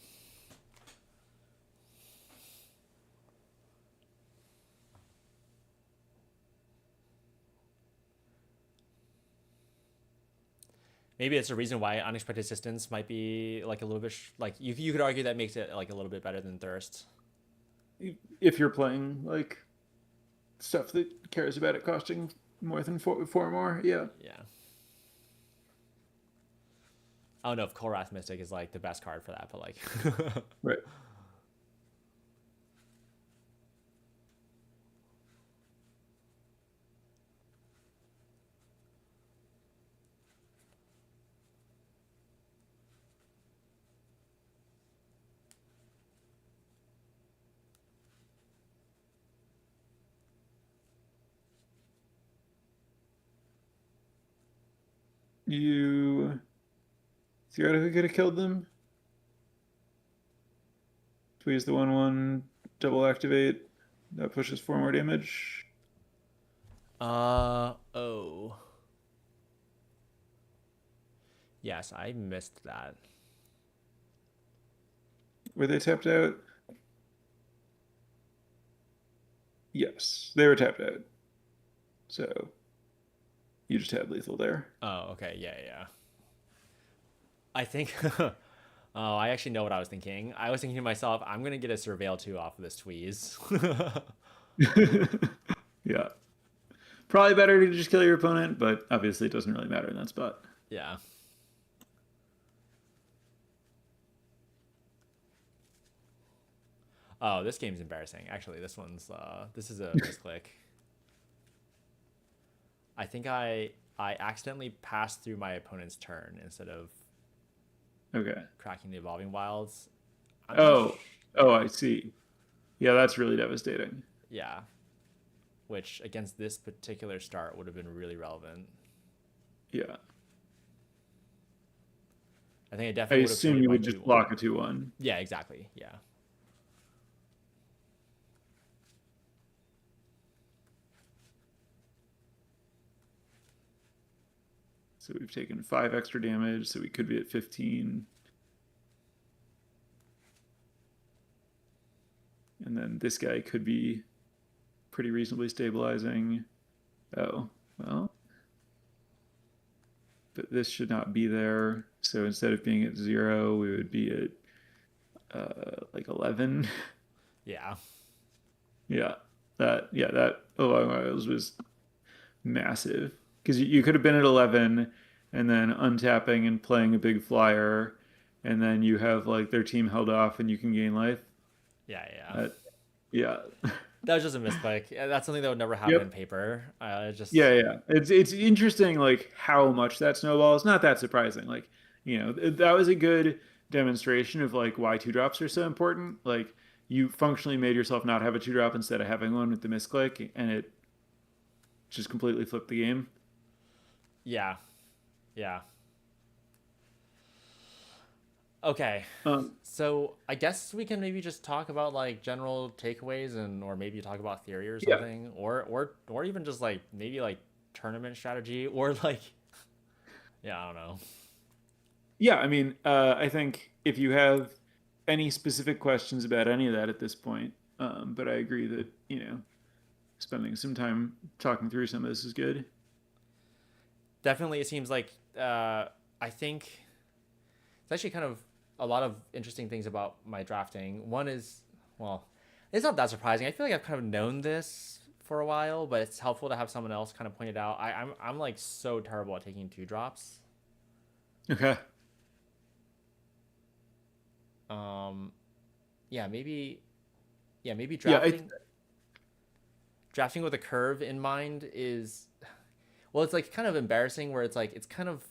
Maybe it's a reason why unexpected assistance might be like a little bit like you could argue that makes it like a little bit better than thirst. If you're playing like stuff that cares about it costing more than four more, yeah. Yeah. I don't know if Korath Mystic is like the best card for that, but like Right. You Theoretically who could have killed them. Squeeze the 1/1, double activate. That pushes four more damage. oh. Yes, I missed that. Were they tapped out? Yes, they were tapped out. So you just had lethal there. Oh, okay. Yeah, yeah. I think oh, I actually know what I was thinking. I was thinking to myself, I'm going to get a Surveil 2 off of this Tweeze. Yeah. Probably better to just kill your opponent, but obviously it doesn't really matter in that spot. Yeah. Oh, this game's embarrassing. Actually, this is a misclick. I think I accidentally passed through my opponent's turn instead of Okay. cracking the Evolving Wilds. I'm not Oh, oh, I see. Yeah, that's really devastating. yeah, which against this particular start would have been really relevant. Yeah. I think it I definitely would have assume traded you my would just 2/1. block a 2/1. Yeah, exactly. Yeah. So we've taken 5 extra damage, so we could be at 15. And then this guy could be pretty reasonably stabilizing. Oh, well. But this should not be there. So instead of being at 0, we would be at like 11. Yeah. Yeah. That Alarm Miles was massive. Because you could have been at 11 and then untapping and playing a big flyer and then you have like their team held off and you can gain life. Yeah, yeah. That, yeah. That was just a misclick. Yeah, that's something that would never happen in Yep. paper. Yeah, Just yeah. It's interesting like how much that snowballs. Not that surprising. Like, that was a good demonstration of like why two drops are so important. Like you functionally made yourself not have a two drop instead of having one with the misclick, and it just completely flipped the game. yeah, yeah. Okay. Um, So I guess we can maybe just talk about like general takeaways and or maybe talk about theory or yeah, something or even just like maybe like tournament strategy or like yeah, I don't know. yeah. I mean, I think if you have any specific questions about any of that at this point, but I agree that spending some time talking through some of this is good. Definitely it seems like I think it's actually kind of a lot of interesting things about my drafting. One is, well, it's not that surprising. I feel like I've kind of known this for a while, but it's helpful to have someone else kind of point it out. I'm like so terrible at taking two drops. Okay. Um, yeah, maybe maybe Yeah. drafting with a curve in mind is well, it's like kind of embarrassing where it's like it's kind of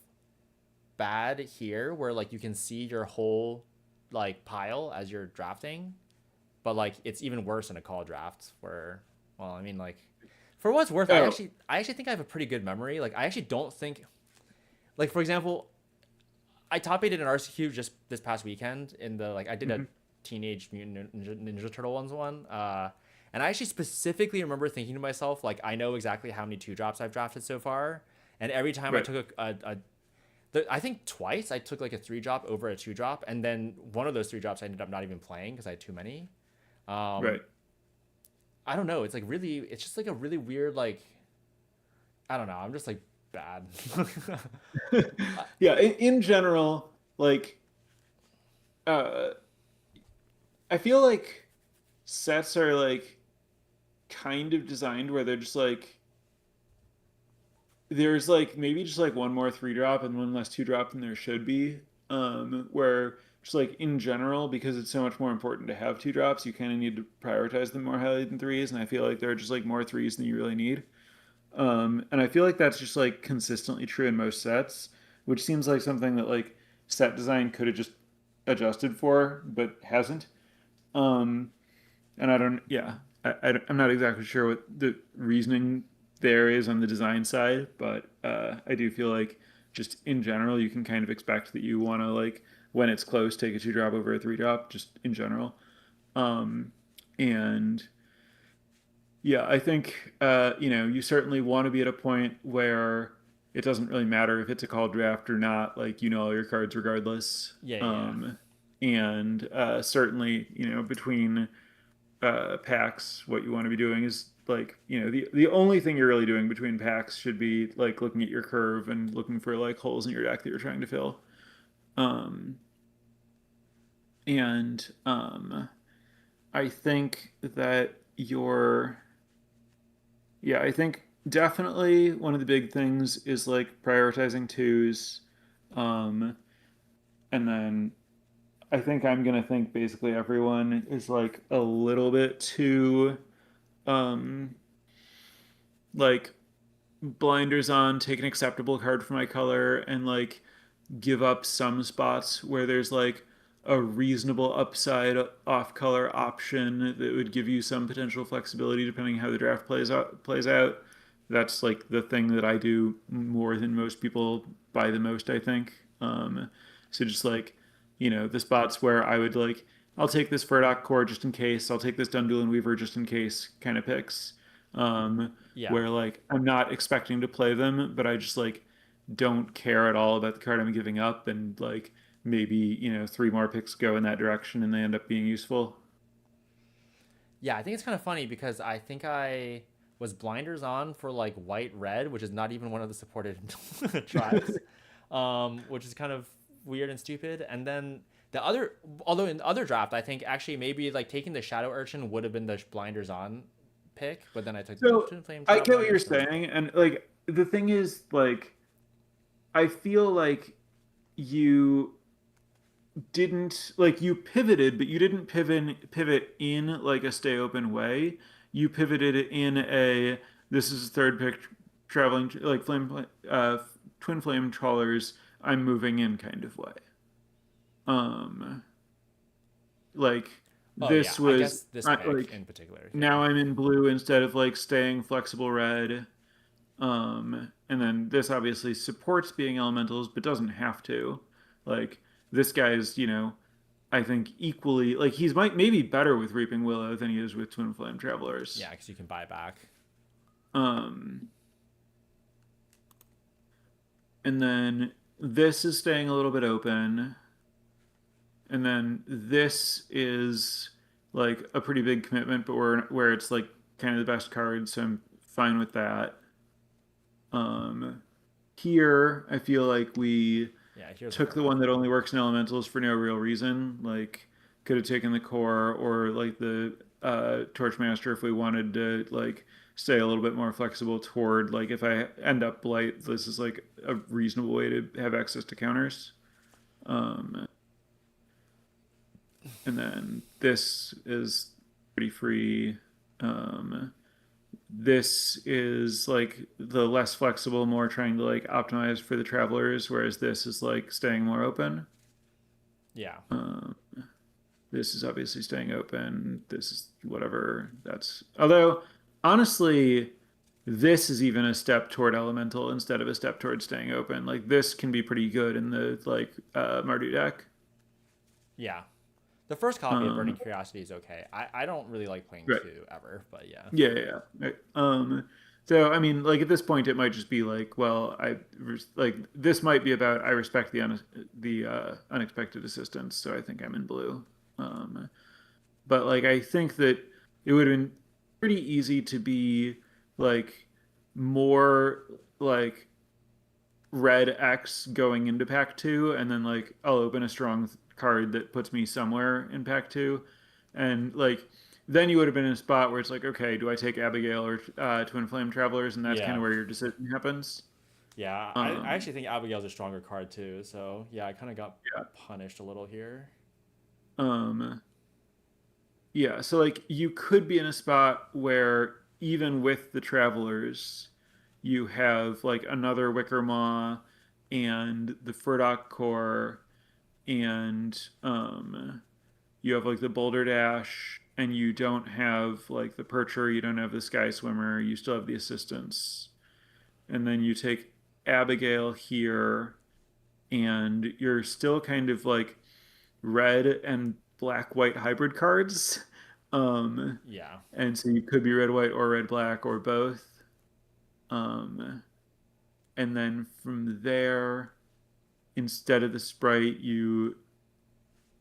bad here where like you can see your whole like pile as you're drafting, but like it's even worse in a call draft where well, I mean like for what's worth, Oh. I actually think I have a pretty good memory. Like I actually don't think like for example, I top aided an RCQ just this past weekend in the like I did a Mhm. Teenage Mutant Ninja Turtle ones one. And I actually specifically remember thinking to myself, like, I know exactly how many two drops I've drafted so far. And every time I Right. took I think twice I took like a three drop over a two drop, and then one of those three drops I ended up not even playing because I had too many. Um, Right. I don't know. It's like really, it's just like a really weird like I don't know. I'm just like bad. Yeah. In general, like, uh, I feel like sets are like kind of designed where they're just like there's like maybe just like one more three drop and one less two drop than there should be. Where just like in general, because it's so much more important to have two drops, you kind of need to prioritize them more highly than threes. And I feel like there are just like more threes than you really need. And I feel like that's just like consistently true in most sets, which seems like something that like set design could have just adjusted for, but hasn't. Um, and I don't, yeah, I'm not exactly sure what the reasoning there is on the design side, but I do feel like just in general, you can kind of expect that you want to like when it's close, take a two drop over a three drop, just in general. Um, and yeah, I think you certainly want to be at a point where it doesn't really matter if it's a call draft or not. Like you know all your cards regardless. Yeah, yeah. And certainly between packs, what you want to be doing is like the only thing you're really doing between packs should be like looking at your curve and looking for like holes in your deck that you're trying to fill. Um, and I think that your yeah, I think definitely one of the big things is like prioritizing twos. Um, and then I think I'm gonna think basically everyone is like a little bit too um like blinders on, take an acceptable card for my color, and like give up some spots where there's like a reasonable upside off color option that would give you some potential flexibility depending how the draft plays out. That's like the thing that I do more than most people by the most, I think. So just like, the spots where I would like, I'll take this Furdock core just in case, I'll take this Dundulin Weaver just in case kind of picks. Um, Yeah. where like I'm not expecting to play them, but I just like don't care at all about the card I'm giving up, and like maybe three more picks go in that direction and they end up being useful. Yeah, I think it's kind of funny because I think I was blinders on for like white red, which is not even one of the supported tribes, which is kind of weird and stupid. And then the other, although in the other draft, I think actually maybe like taking the shadow urchin would have been the blinders on pick, but then I took the So twin flame I get what traveler. you're So saying, and like the thing is, like I feel like you didn't like you pivoted, but you didn't pivot in like a stay open way. You pivoted in a this is a third pick traveling like twin flame trawlers. I'm moving in kind of way. Um, like Oh yeah, this I was guess this pick like in particular. Yeah. now I'm in blue instead of like staying flexible red. And then this obviously supports being elementals, but doesn't have to. Like this guy's, I think equally like he's might maybe better with Reaping Willow than he is with Twin Flame Travelers. Yeah, because you can buy back. Um, and then this is staying a little bit open, and then this is like a pretty big commitment, but where it's like kind of the best card, so I'm fine with that. Um, Here I feel like we Yeah, here's a took fair the one. one that only works in elementals for no real reason. Like could have taken the core or like the Torchmaster if we wanted to like stay a little bit more flexible toward like if I end up blight, this is like a reasonable way to have access to counters. Um, and then this is pretty free. Um, this is like the less flexible, more trying to like optimize for the travelers, whereas this is like staying more open. Yeah. Um, this is obviously staying open. This is whatever. That's although honestly, this is even a step toward elemental instead of a step toward staying open. Like this can be pretty good in the like Mardu deck. Yeah. The first copy of Burning Um, Curiosity is okay. I don't really like playing right. two ever, but yeah. Yeah. Right. So I mean, like at this point, it might just be like, well, like this might be about I respect the unexpected assistance, so I think I'm in blue. Um, but like I think that it would have been pretty easy to be like more like red X going into pack two, and then like I'll open a strong card that puts me somewhere in pack two, and like then you would have been in a spot where it's like, okay, do I take Abigail or Twin Flame Travelers, and that's kind Yeah. of where your decision happens. Yeah. I Um, actually think Abigail's a stronger card too. So yeah, I kind of got yeah. punished a little here. Um, yeah. So like you could be in a spot where even with the Travelers, you have like another Wicker Maw and the Furdock Core and you have like the Boulder Dash, and you don't have like the Percher, you don't have the Sky Swimmer, you still have the assistance, and then you take Abigail here, and you're still kind of like red and black white hybrid cards, um, Yeah. and so you could be red white or red black or both, um, and then from there, instead of the sprite, you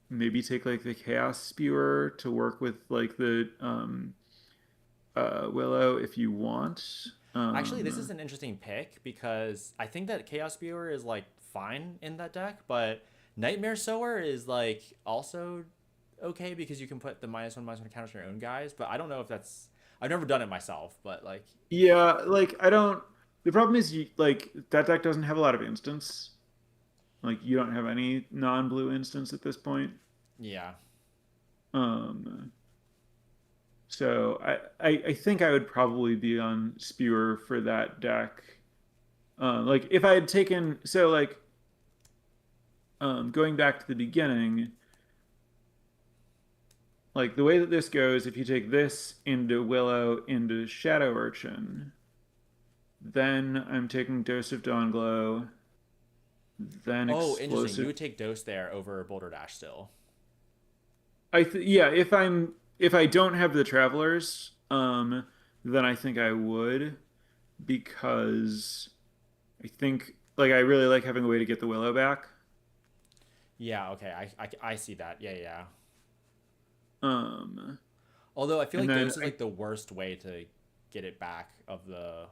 maybe take like the chaos spewer to work with like the Willow if you want. Actually, this is an interesting pick because I think that Chaos Spewer is like fine in that deck, but Nightmare Sower is like also okay because you can put the -1/-1 counters on your own guys. But I don't know if that's. I've never done it myself, but like, Yeah, like I don't. The problem is like that deck doesn't have a lot of instants. Like you don't have any non-blue instants at this point. yeah, Um, so I think I would probably be on Spewer for that deck. Like if I had taken so like going back to the beginning, like the way that this goes, if you take this into Willow into Shadow Urchin, then I'm taking Dose of Dawnglow, then oh, interesting. You Explosive. would take Dose there over Boulder Dash still. Yeah, if I don't have the Travelers, then I think I would because I think like I really like having a way to get the Willow back. Yeah, okay, I see that. Yeah, yeah. Um, Although I feel and like then Dose is like the worst way to get it back of the.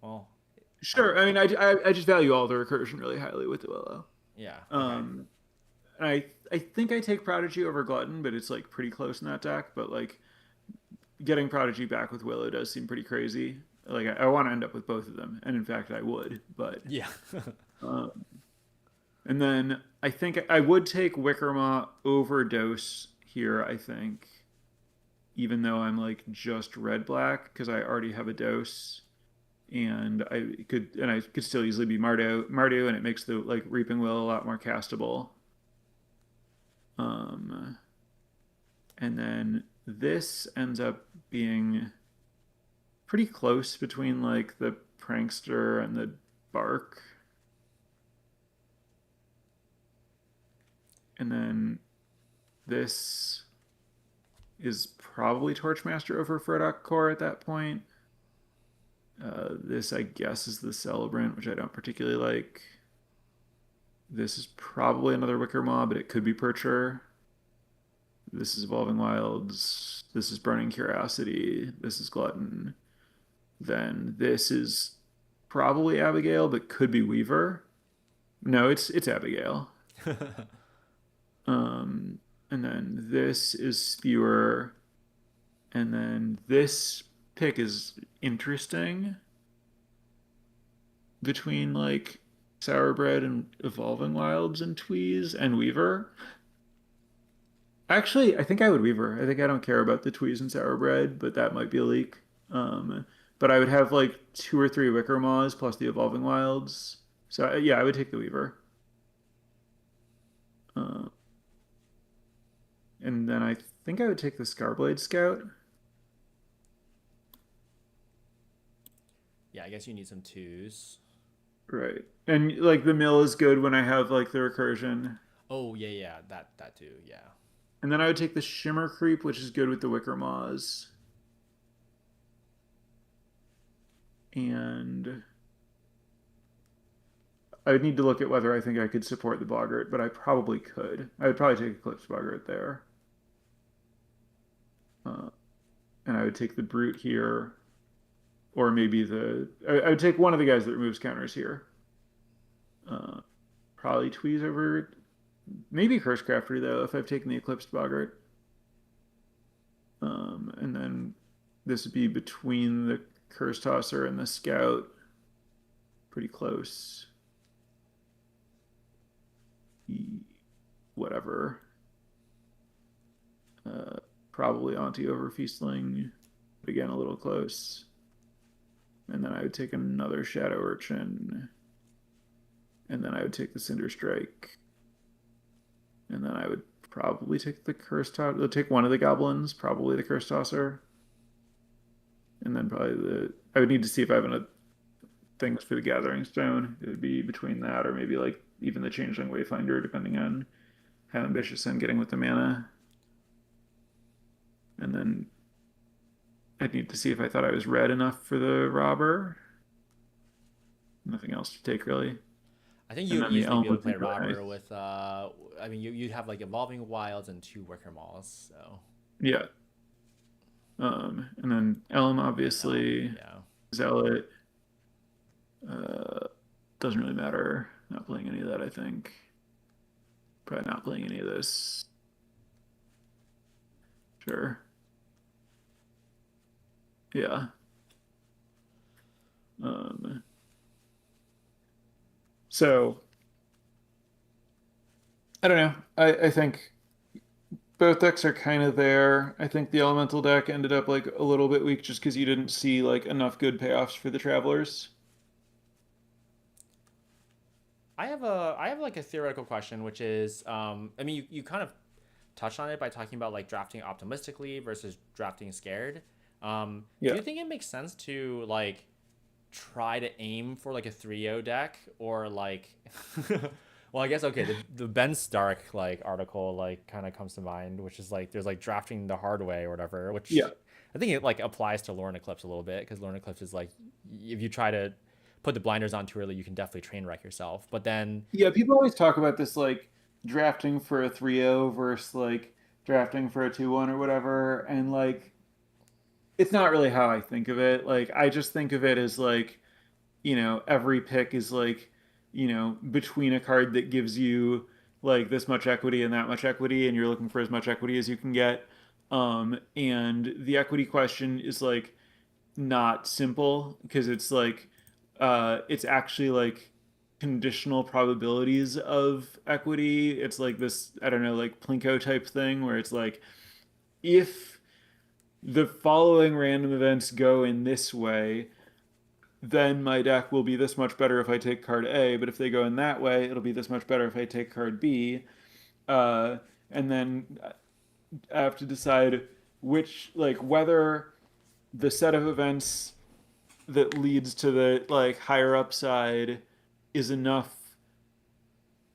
Well, I sure, I mean I just value all the recursion really highly with the Willow. yeah. Okay. Um, and I think I take Prodigy over Glutton, but it's like pretty close in that deck. But like getting Prodigy back with Willow does seem pretty crazy. Like I want to end up with both of them, and in fact I would. But Yeah. um, And then I think I would take Wickermaw over Dose here, I think, even though I'm like just red black because I already have a Dose. And I could still easily be Mardu, and it makes the like Reaping Will a lot more castable. Um, and then this ends up being pretty close between like the Prankster and the Bark. And then this is probably Torchmaster over Furdock Core at that point. This, I guess, is the Celebrant, which I don't particularly like. This is probably another Wicker Mob, but it could be Percher. This is Evolving Wilds. This is Burning Curiosity. This is Glutton. Then this is probably Abigail, but could be Weaver. No, it's Abigail. Um, and then this is Spewer. And then this pick is interesting between like Sourbread and Evolving Wilds and Tweez and Weaver. Actually, I think I would Weaver. I think I don't care about the Tweez and Sourbread, but that might be a leak. Um, but I would have like two or three Wicker Maws plus the Evolving Wilds. So yeah, I would take the Weaver. Uh, and then I think I would take the Scarblade Scout. Yeah, I guess you need some twos. Right. And like the mill is good when I have like the recursion. Oh yeah, yeah, that too. Yeah. And then I would take the Shimmer Creep, which is good with the Wicker Maws. And I would need to look at whether I think I could support the Boggart, but I probably could. I would probably take Eclipse Boggart there. Uh, and I would take the Brute here, or maybe I would take one of the guys that removes counters here. Uh, Probably Tweeze over, maybe Cursecrafter though, if I've taken the Eclipsed Boggart. And then this would be between the Curse Tosser and the Scout. Pretty close. Whatever. Probably Auntie over Feastling. But again, a little close. And then I would take another Shadow Urchin. And then I would take the Cinder Strike. And then I would probably take the Curse Tosser. Take one of the Goblins, probably the Curse Tosser. And then probably I would need to see if I have enough things for the Gathering Stone. It would be between that or maybe like even the Changeling Wayfinder, depending on how ambitious I'm getting with the mana. And then I'd need to see if I thought I was red enough for the Robber. Nothing else to take really. I think And you'd then the easily Elm be able would to be play really Robber nice. with I mean you'd have like Evolving Wilds and two Wicker Malls, so Yeah. And then Elm, Elm, obviously. yeah. Zealot. Uh, doesn't really matter. Not playing any of that, I think. Probably not playing any of this. Sure. Yeah. Um, so I don't know. I think both decks are kind of there. I think the elemental deck ended up like a little bit weak just because you didn't see like enough good payoffs for the travelers. I have like a theoretical question, which is I mean you kind of touched on it by talking about like drafting optimistically versus drafting scared. Do Yeah. you think it makes sense to like try to aim for like a 3-0 deck or like well I guess okay the Ben Stark like article like kind of comes to mind, which is like there's like drafting the hard way or whatever, Yeah. which I think it like applies to Lorna Eclipse a little bit because Lorna Eclipse is like if you try to put the blinders on too early you can definitely train wreck yourself, but then Yeah, people always talk about this like drafting for a 3-0 versus like drafting for a 2-1 or whatever. And like it's not really how I think of it. Like I just think of it as like, every pick is like, between a card that gives you like this much equity and that much equity, and you're looking for as much equity as you can get. And the equity question is like not simple because it's like it's actually like conditional probabilities of equity. It's like this, I don't know, like Plinko type thing where it's like if the following random events go in this way, then my deck will be this much better if I take card A, but if they go in that way, it'll be this much better if I take card B. Uh, and then I have to decide which, like, whether the set of events that leads to the like higher upside is enough,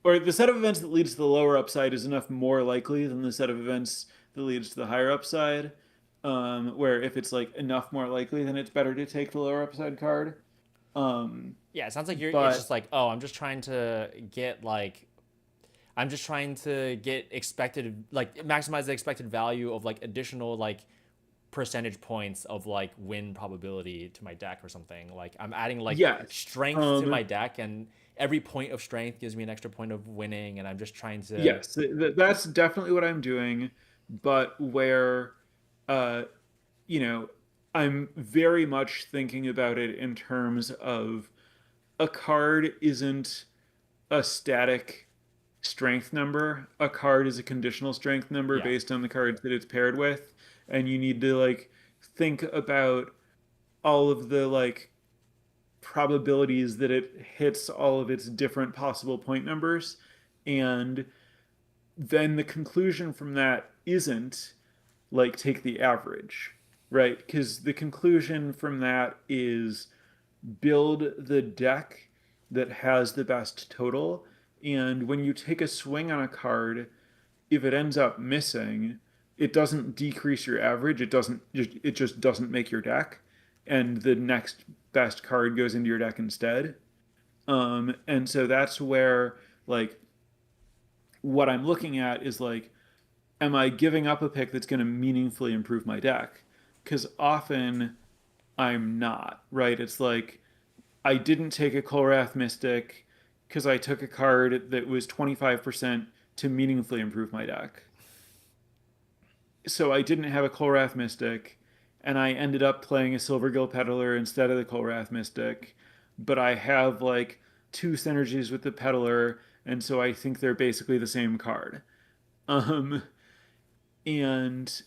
or the set of events that leads to the lower upside is enough more likely than the set of events that leads to the higher upside. Where if it's like enough more likely, then it's better to take the lower upside card. Um, Yeah, it sounds like you're. It's just but like, oh, I'm just trying to get expected, like maximize the expected value of like additional like percentage points of like win probability to my deck or something. Like I'm adding like yes, strength to my deck, and every point of strength gives me an extra point of winning, and I'm just trying to. yes, that's definitely what I'm doing. But where, uh, you know, I'm very much thinking about it in terms of a card isn't a static strength number. A card is a conditional strength number Yeah, based on the cards that it's paired with, and you need to like think about all of the like probabilities that it hits all of its different possible point numbers, and then the conclusion from that isn't like take the average, right? Because the conclusion from that is build the deck that has the best total. And when you take a swing on a card, if it ends up missing, it doesn't decrease your average. It just doesn't make your deck. And the next best card goes into your deck instead. And so that's where like what I'm looking at is like, am I giving up a pick that's going to meaningfully improve my deck? Because often I'm not, right? It's like I didn't take a Kolrath Mystic because I took a card that was 25% to meaningfully improve my deck. So I didn't have a Kolrath Mystic, and I ended up playing a Silvergill Peddler instead of the Kolrath Mystic. But I have like two synergies with the Peddler, and so I think they're basically the same card. Um, and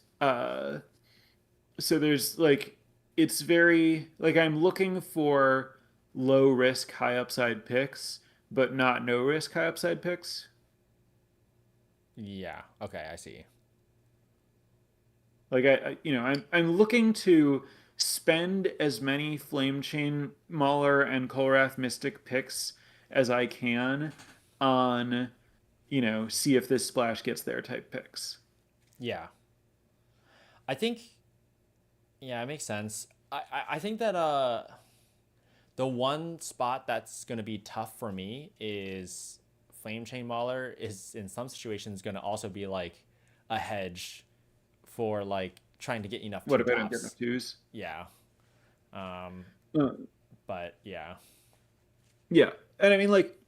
so there's like it's very like I'm looking for low risk high upside picks but not no risk high upside picks. yeah. Okay, I see. Like I'm looking to spend as many Flame Chain Mauler and Kolrath Mystic picks as I can on see if this splash gets there type picks. Yeah, I think. Yeah, it makes sense. I think that the one spot that's gonna be tough for me is Flame Chain Mauler is in some situations gonna also be like a hedge for like trying to get enough What two if I don't get enough drops. twos? Yeah. Um, Uh, but yeah. yeah, and I mean like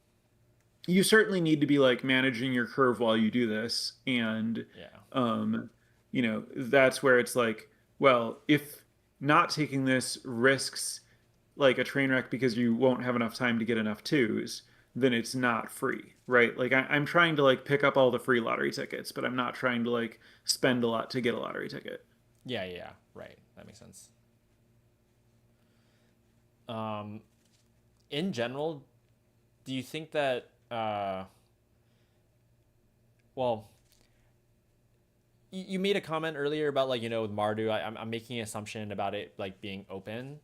you certainly need to be like managing your curve while you do this, and Yeah. um that's where it's like, well, if not taking this risks like a train wreck because you won't have enough time to get enough twos, then it's not free, right? Like I'm trying to like pick up all the free lottery tickets, but I'm not trying to like spend a lot to get a lottery ticket. Yeah, yeah, yeah. Right. That makes sense. Um, in general, do you think that well, you made a comment earlier about like with Mardu. I'm making an assumption about it like being open.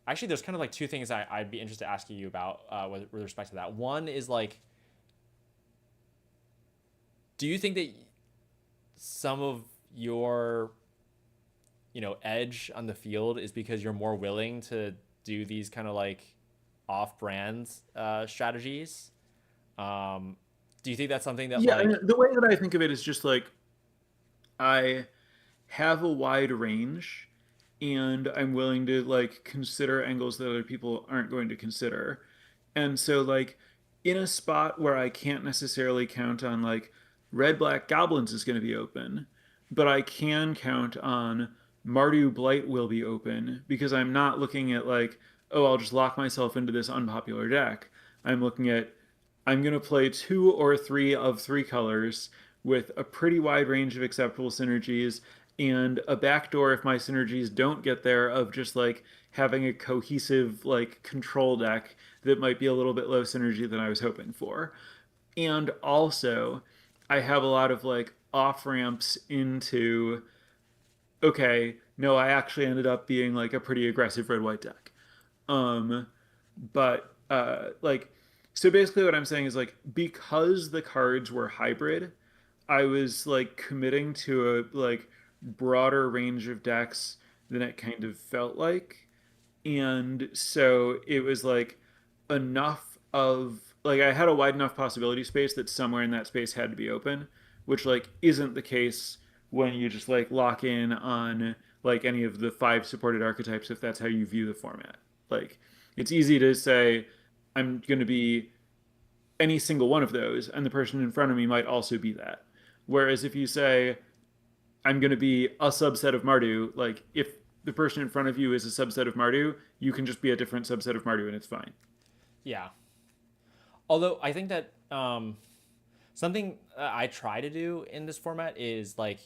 Actually, there's kind of like two things I'd be interested in asking you about with respect to that. One is like, do you think that some of your edge on the field is because you're more willing to do these kind of like off-brand strategies? Um, do you think that's something that Yeah, and like the way that I think of it is just like I have a wide range and I'm willing to like consider angles that other people aren't going to consider. And so like in a spot where I can't necessarily count on like red black goblins is going to be open, but I can count on Mardu Blight will be open because I'm not looking at like oh, I'll just lock myself into this unpopular deck. I'm looking at, I'm going to play two or three of three colors with a pretty wide range of acceptable synergies and a backdoor if my synergies don't get there of just like having a cohesive like control deck that might be a little bit low synergy than I was hoping for. And also, I have a lot of like off ramps into okay, no, I actually ended up being like a pretty aggressive red white deck. Um, but like, so basically, what I'm saying is like because the cards were hybrid, I was like committing to a like broader range of decks than it kind of felt like, and so it was like enough of like I had a wide enough possibility space that somewhere in that space had to be open, which like isn't the case when you just like lock in on like any of the five supported archetypes if that's how you view the format. Like it's easy to say I'm going to be any single one of those and the person in front of me might also be that. Whereas if you say I'm going to be a subset of Mardu, like if the person in front of you is a subset of Mardu, you can just be a different subset of Mardu and it's fine. Yeah. Although I think that something I try to do in this format is like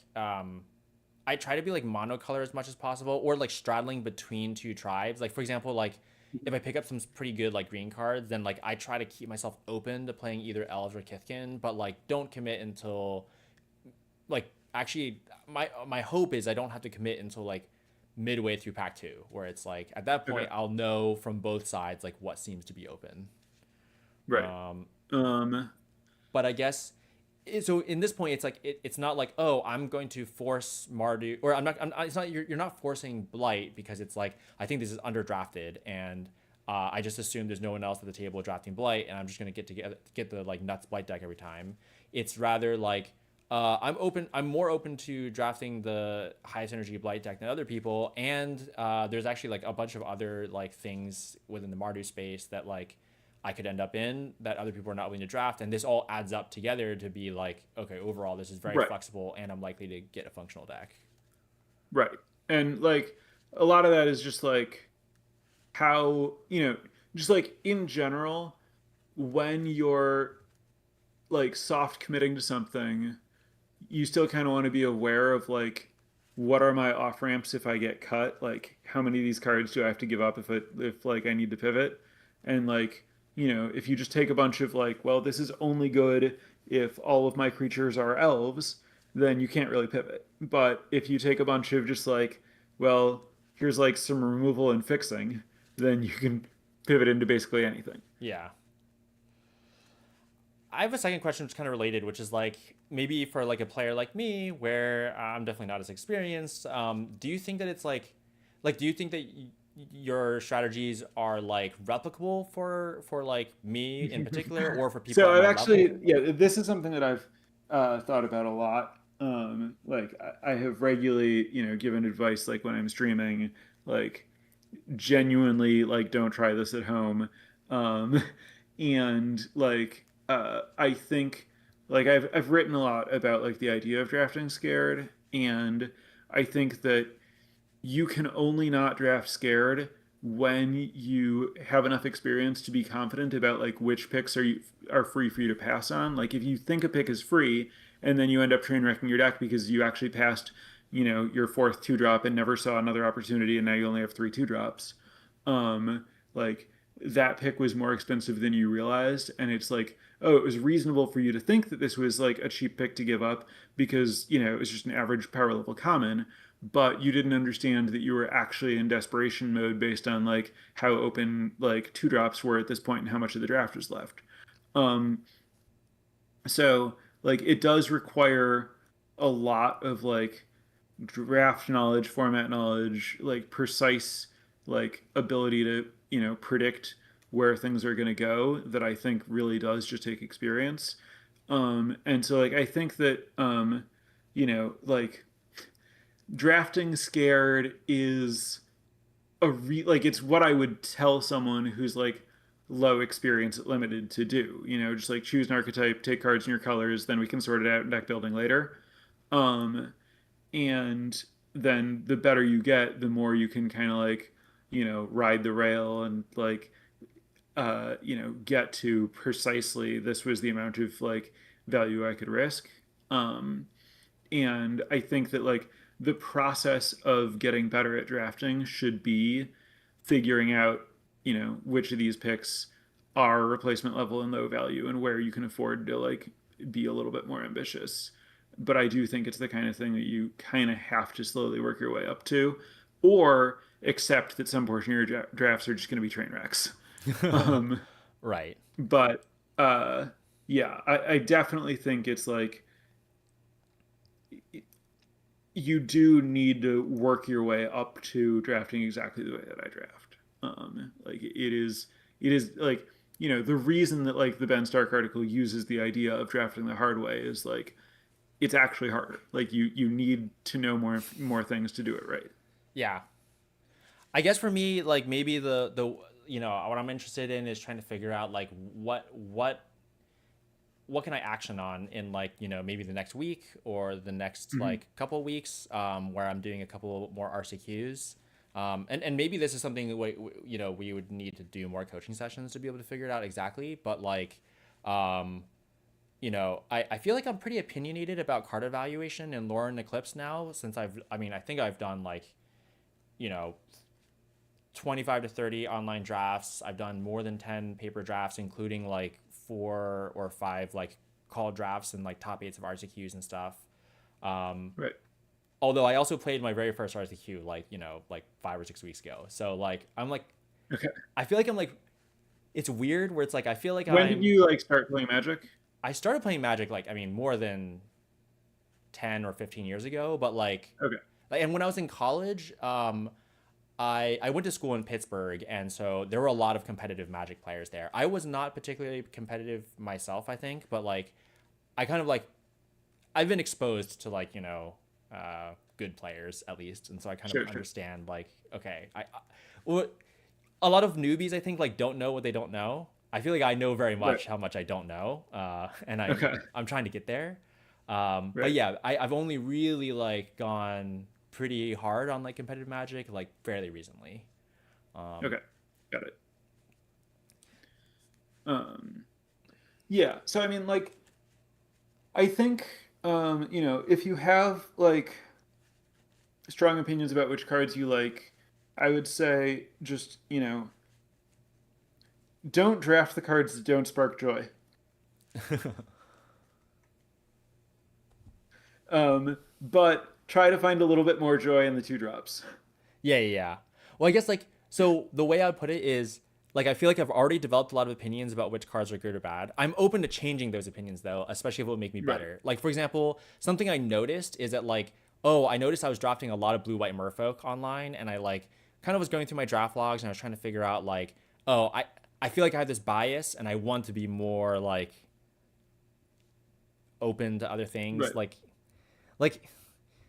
I try to be like monocolor as much as possible, or like straddling between two tribes. Like for example, like if I pick up some pretty good like green cards, then like I try to keep myself open to playing either elves or Kithkin, but like don't commit until like actually my hope is I don't have to commit until like midway through pack two, where it's like at that Okay. point I'll know from both sides like what seems to be open. Right. Um, Um, but I guess so in this point it's like it's not like oh I'm going to force Mardu or it's not you're not forcing Blight because it's like I think this is underdrafted and I just assume there's no one else at the table drafting Blight and I'm just gonna get the like nuts Blight deck every time. It's rather like I'm more open to drafting the highest energy Blight deck than other people, and there's actually like a bunch of other like things within the Mardu space that like I could end up in that other people are not willing to draft, and this all adds up together to be like, okay, overall this is very right. flexible, and I'm likely to get a functional deck. Right. And like a lot of that is just like how, just like in general, when you're like soft committing to something, you still kind of want to be aware of like what are my off ramps if I get cut? Like how many of these cards do I have to give up if like I need to pivot? And like, if you just take a bunch of like, well, this is only good if all of my creatures are elves, then you can't really pivot. But if you take a bunch of just like, well, here's like some removal and fixing, then you can pivot into basically anything. Yeah. I have a second question which is kind of related, which is like maybe for like a player like me, where I'm definitely not as experienced. Do you think that it's like, do you think that your strategies are like replicable for like me in particular, or for people So at I've my actually, level? yeah, this is something that I've thought about a lot. Like I have regularly, given advice like when I'm streaming, like genuinely, like don't try this at home. Um, and like I think, like I've written a lot about like the idea of drafting scared, and I think that you can only not draft scared when you have enough experience to be confident about like which picks are free for you to pass on. Like if you think a pick is free and then you end up train wrecking your deck because you actually passed, your fourth two drop and never saw another opportunity and now you only have three two drops. Like that pick was more expensive than you realized and it's like oh it was reasonable for you to think that this was like a cheap pick to give up because it was just an average power level common but you didn't understand that you were actually in desperation mode based on like how open like two drops were at this point and how much of the draft was left. Um, so like it does require a lot of like draft knowledge, format knowledge, like precise like ability to predict where things are going to go that I think really does just take experience. And so like I think that like drafting scared is like it's what I would tell someone who's like low experience at limited to do. Just like choose an archetype, take cards in your colors, then we can sort it out in deck building later. Um, and then the better you get, the more you can kind of like ride the rail and like get to precisely this was the amount of like value I could risk. Um, and I think that like the process of getting better at drafting should be figuring out, which of these picks are replacement level and low value and where you can afford to like be a little bit more ambitious. But I do think it's the kind of thing that you kind of have to slowly work your way up to, or accept that some portion of your drafts are just going to be train wrecks. Um, Right. but uh, yeah, I definitely think it's like you do need to work your way up to drafting exactly the way that I draft. Like it is like the reason that like the Ben Stark article uses the idea of drafting the hard way is like it's actually harder. Like you need to know more things to do it right. Yeah. I guess for me, like maybe the what I'm interested in is trying to figure out like what can I action on in like maybe the next week or the next Hmm. like couple weeks, where I'm doing a couple more RCQs. And maybe this is something that we would need to do more coaching sessions to be able to figure it out exactly. But like, um, I feel like I'm pretty opinionated about card evaluation in Lore and Eclipse now, since I think I've done like, you know, 25 to 30 online drafts. I've done more than 10 paper drafts, including like 4 or 5 like call drafts and like top eights of RCQs and stuff. Um, Right. Although I also played my very first RCQ like, like 5 or 6 weeks ago. So like, Okay. I feel like I'm like, it's weird where it's like, I feel like When did you like start playing Magic? I started playing Magic like, I mean, more than 10 or 15 years ago, but Okay. and when I was in college, I went to school in Pittsburgh, and so there were a lot of competitive Magic players there. I was not particularly competitive myself, I think, but like I kind of like I've been exposed to like good players at least, and so I kind of Sure. Sure. understand like okay, well, a lot of newbies I think like don't know what they don't know. I feel like I know very Right. much how much I don't know, and Okay. I'm trying to get there. But Right. yeah, I've only really like gone pretty hard on like competitive Magic like fairly recently. Um, Okay. Got it. Um, yeah. So I mean, like, I think if you have like strong opinions about which cards you like, I would say just don't draft the cards that don't spark joy. But try to find a little bit more joy in the two drops. yeah, yeah, yeah. Well, I guess like so the way I would put it is like I feel like I've already developed a lot of opinions about which cards are good or bad. I'm open to changing those opinions though, especially if it would make me Right. better. Like for example, something I noticed is that like oh, I noticed I was drafting a lot of blue white merfolk online, and I like kind of was going through my draft logs and I was trying to figure out like oh, I feel like I have this bias and I want to be more like open to other things Right. like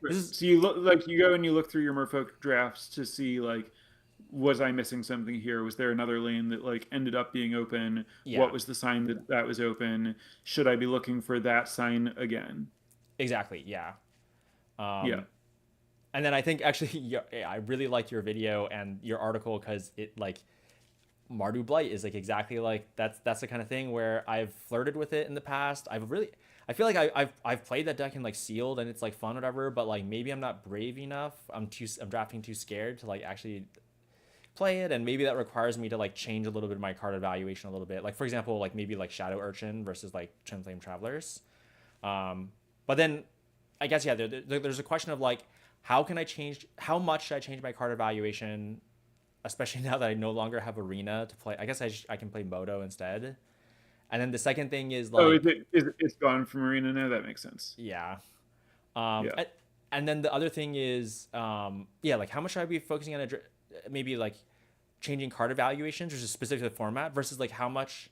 Right. this is So you look like you go and you look through your Merfolk drafts to see like, was I missing something here? Was there another lane that like ended up being open? What yeah, was the sign that that was open? Should I be looking for that sign again? exactly, yeah. Yeah. Um and then I think actually yeah, I really liked your video and your article because it like Mardu Blight is like exactly like that's the kind of thing where I've flirted with it in the past. I feel like I've played that deck in like sealed and it's like fun whatever, but like maybe I'm not brave enough. I'm drafting too scared to like actually play it, and maybe that requires me to like change a little bit of my card evaluation a little bit. Like for example, like maybe like Shadow Urchin versus like Twin Flame Travelers. But then I guess yeah, there's a question of like how much should I change my card evaluation, especially now that I no longer have Arena to play. I guess I can play Moto instead. And then the second thing is Oh, like it's gone from Arena now? That makes sense. yeah. Um, Yeah. and, and then the other thing is yeah, like how much should I be focusing on maybe like changing card evaluations or just specific to the format versus like how much.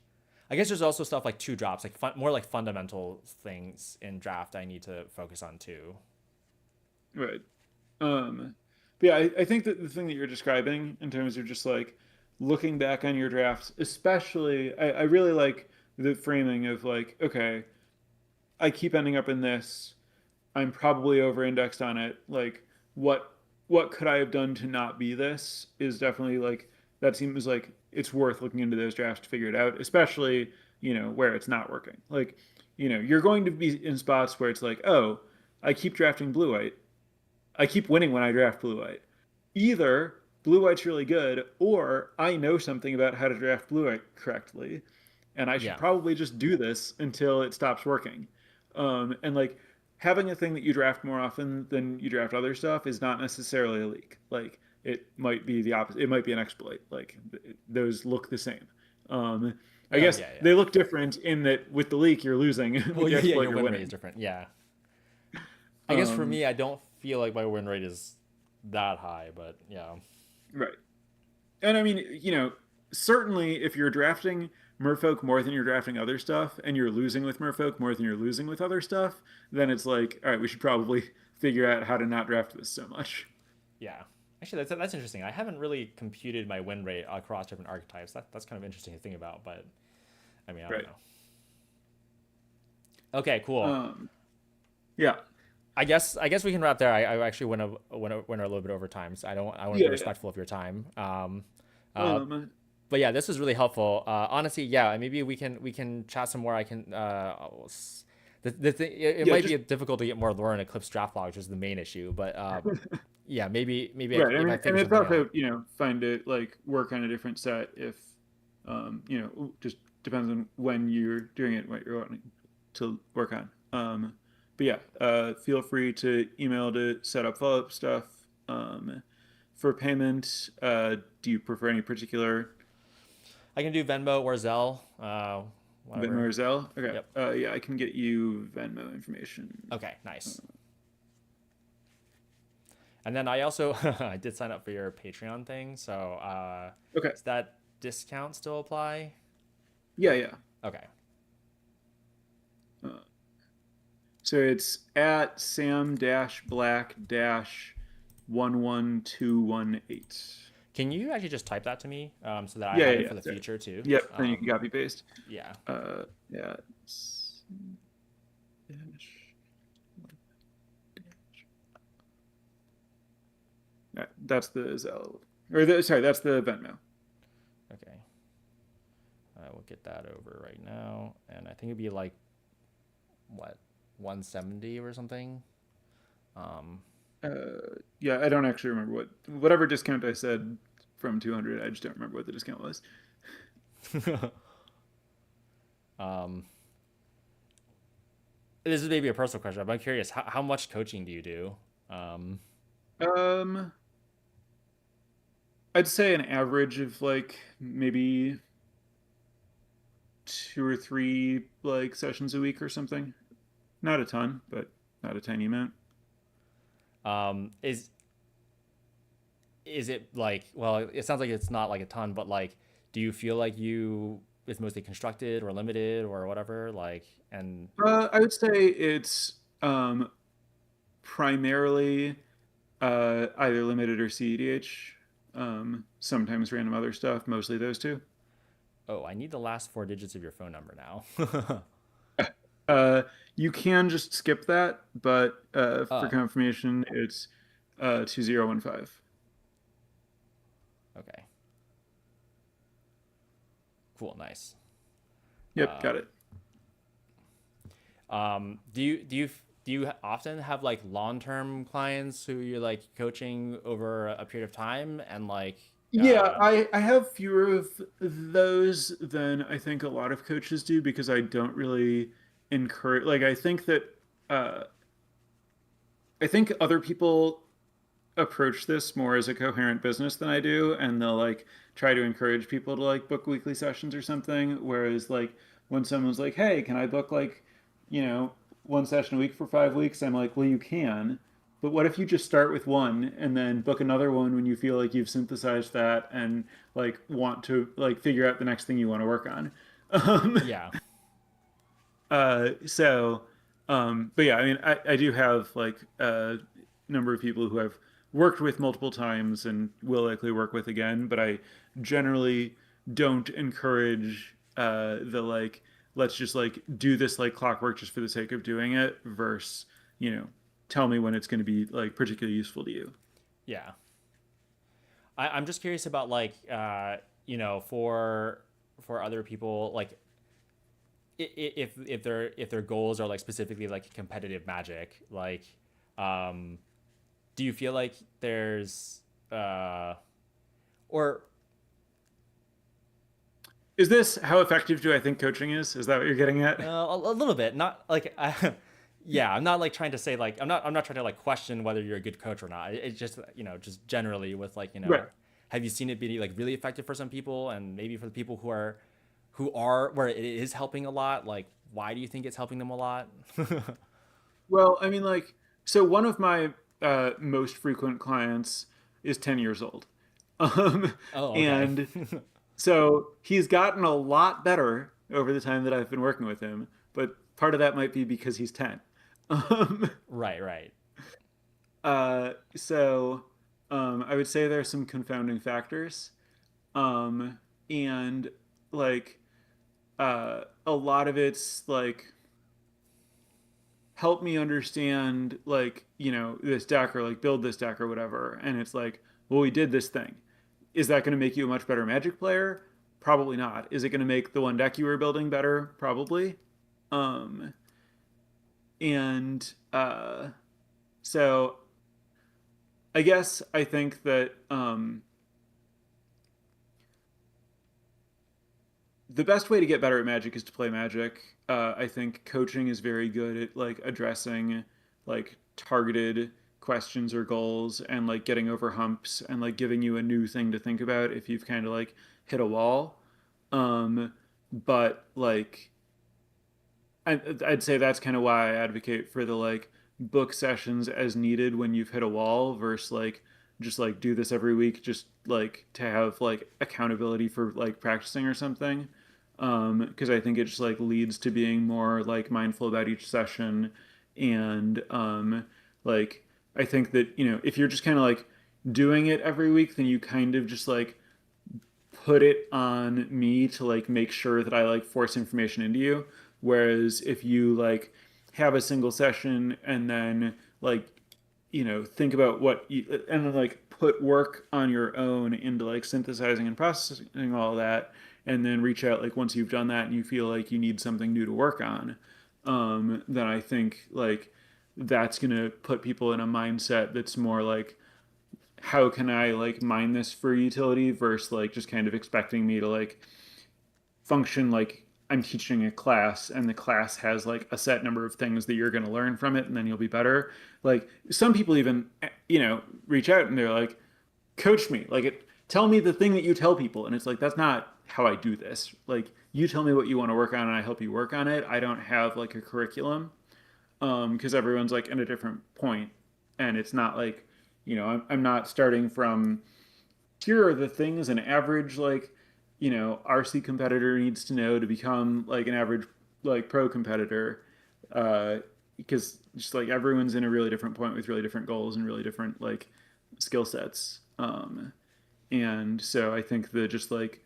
I guess there's also stuff like two drops, like more like fundamental things in draft I need to focus on too. Right. But yeah, I think that the thing that you're describing in terms of just like looking back on your drafts, especially, I really like the framing of like, okay, I keep ending up in this. I'm probably over indexed on it. Like, what what could I have done to not be this is definitely like that seems like it's worth looking into those drafts to figure it out, especially, where it's not working. Like, you're going to be in spots where it's like, oh, I keep drafting blue white. I keep winning when I draft blue white. Either blue white's really good, or I know something about how to draft blue white correctly, and I should Yeah. probably just do this until it stops working. And like having a thing that you draft more often than you draft other stuff is not necessarily a leak. Like it might be the opposite. It might be an exploit. Like those look the same. Um, I Oh guess yeah, yeah. they look different in that with the leak you're losing, Well, with the yeah, exploit your you're win rate is winning. different. Yeah. I guess for Um, me, I don't feel like my win rate is that high, but yeah. right. And I mean, certainly if you're drafting Merfolk more than you're drafting other stuff, and you're losing with Merfolk more than you're losing with other stuff, then it's like, all right, we should probably figure out how to not draft this so much. Yeah. Actually, that's interesting. I haven't really computed my win rate across different archetypes. That's kind of interesting to think about, but I mean, I don't Right. know. Okay, cool. Um, yeah. I guess we can wrap there. I actually went a little bit over time, so I want to be Yeah. Yeah. respectful of your time. Uh, Um, but yeah, this was really helpful. Honestly, yeah, maybe we can chat some more. I can the thing, it yeah. might be Just difficult to get more lore in Eclipse draft log, which is the main issue. But yeah, maybe right. I if I mean, and figure it's something out. also find it like work on a different set if just depends on when you're doing it, what you're wanting to work on. But yeah, feel free to email to set up follow up stuff. For payment, do you prefer any particular I can do Venmo or Zelle, Venmo whatever. or Zelle? Okay. Yep. Yeah, I can get you Venmo information. Okay, nice. And then I also I did sign up for your Patreon thing, so Okay. does that discount still apply? Yeah, yeah. Okay. Uh, so it's at Sam-Black-11218. Can you actually just type that to me so that I Yeah, have yeah, it yeah. for the Sorry. future too? Yep. Then you can copy paste. Yeah. Yeah. That's the Zelle, sorry, that's the Venmo. Okay. I will get that over right now, and I think it'd be like what 170 or something. Um, Yeah, I don't actually remember whatever discount I said from 200. I just don't remember what the discount was. um, this is maybe a personal question, but I'm curious. How much coaching do you do? Um, Um, I'd say an average of like maybe 2 or 3 like sessions a week or something. Not a ton, but not a tiny amount. um, is is it like, well, it sounds like it's not like a ton, but like, do you feel like you it's mostly constructed or limited or whatever, like, and I would say it's primarily either limited or CEDH. Sometimes random other stuff, mostly those two. oh, I need the last four digits of your phone number now. Uh, you can just skip that, but for Oh, confirmation, it's 2015. okay, cool, nice. Yep, got um it. do you often have like long-term clients who you're like coaching over a period of time, and like Yeah, I have fewer of those than I think a lot of coaches do because I don't really encourage. Like, uh, I think other people approach this more as a coherent business than I do, and they'll like try to encourage people to like book weekly sessions or something. Whereas like when someone's like, "Hey, can I book like, you know, one session a week for 5 weeks?" I'm like, "Well, you can, but what if you just start with one and then book another one when you feel like you've synthesized that and like want to like figure out the next thing you want to work on?" Um, yeah. so, but yeah, I mean, I do have like a number of people who I've worked with multiple times and will likely work with again, but I generally don't encourage the like, let's just like do this like clockwork just for the sake of doing it versus, you know, tell me when it's going to be like particularly useful to you. Yeah. I'm just curious about like for other people like if their goals are like specifically like competitive Magic, like um do you feel like there's uh or Is this how effective do I think coaching is? Is that what you're getting at? a little bit, not like yeah, I'm not like trying to say like I'm not trying to like question whether you're a good coach or not. It's just just generally with like Right. have you seen it be like really effective for some people, and maybe for the people who are where it is helping a lot, like why do you think it's helping them a lot? Well, I mean, like, so one of my most frequent clients is 10 years old. Um, Oh, okay. and so he's gotten a lot better over the time that I've been working with him, but part of that might be because he's 10. Um, Right, right. so I would say there are some confounding factors. Um, and like a lot of it's like help me understand like this deck or like build this deck or whatever, and it's like, well, we did this thing. Is that going to make you a much better Magic player? Probably not. Is it going to make the one deck you were building better? Probably. um and so I guess I think that the best way to get better at Magic is to play Magic. I think coaching is very good at like addressing like targeted questions or goals and like getting over humps and like giving you a new thing to think about if you've kind of like hit a wall. But like I'd say that's kind of why I advocate for the like book sessions as needed when you've hit a wall versus like just like do this every week just like to have like accountability for like practicing or something. Because I think it just like leads to being more like mindful about each session. And like I think that if you're just kind of like doing it every week, then you kind of just like put it on me to like make sure that I like force information into you. Whereas if you like have a single session and then like think about what you, and then like put work on your own into like synthesizing and processing all of that, and then reach out like once you've done that and you feel like you need something new to work on, then I think like that's gonna put people in a mindset that's more like, how can I like mine this for utility versus like just kind of expecting me to like function like I'm teaching a class and the class has like a set number of things that you're going to learn from it and then you'll be better. Like some people even reach out and they're like, coach me, like tell me the thing that you tell people, and it's like, that's not how I do this. Like you tell me what you want to work on and I help you work on it. I don't have like a curriculum, because everyone's like in a different point, and it's not like I'm not starting from here are the things an average like RC competitor needs to know to become like an average like pro competitor, because just like everyone's in a really different point with really different goals and really different like skill sets. And so I think the just like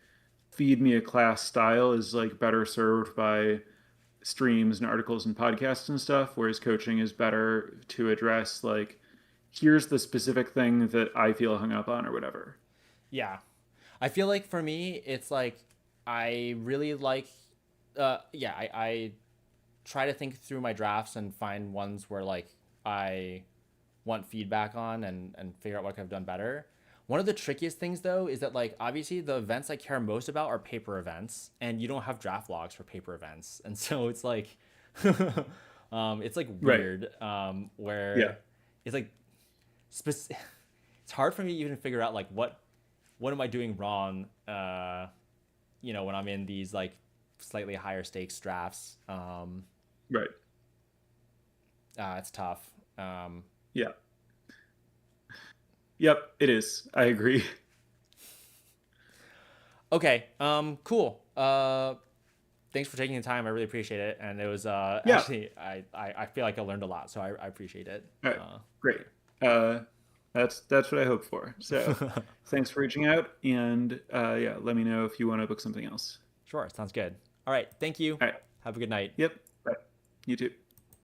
feed me a class style is like better served by streams and articles and podcasts and stuff, whereas coaching is better to address like, here's the specific thing that I feel hung up on or whatever. Yeah. I feel like for me, it's like I really like, yeah, I try to think through my drafts and find ones where like I want feedback on and figure out what I've done better. One of the trickiest things though is that like obviously the events I care most about are paper events, and you don't have draft logs for paper events, and so it's like, it's like Right. weird, Yeah. where it's like spec- it's hard for me to even figure out like what am I doing wrong, when I'm in these like slightly higher stakes drafts. Right. It's tough. Yeah. Yep. It is. I agree. Okay, cool. Thanks for taking the time. I really appreciate it. And it was Yeah. actually I feel like I learned a lot, so I appreciate it. All right. Great. Uh, that's what I hope for. So, thanks for reaching out, and yeah, let me know if you want to book something else. Sure, sounds good. All right, thank you. All right. Have a good night. Yep. Bye. You too.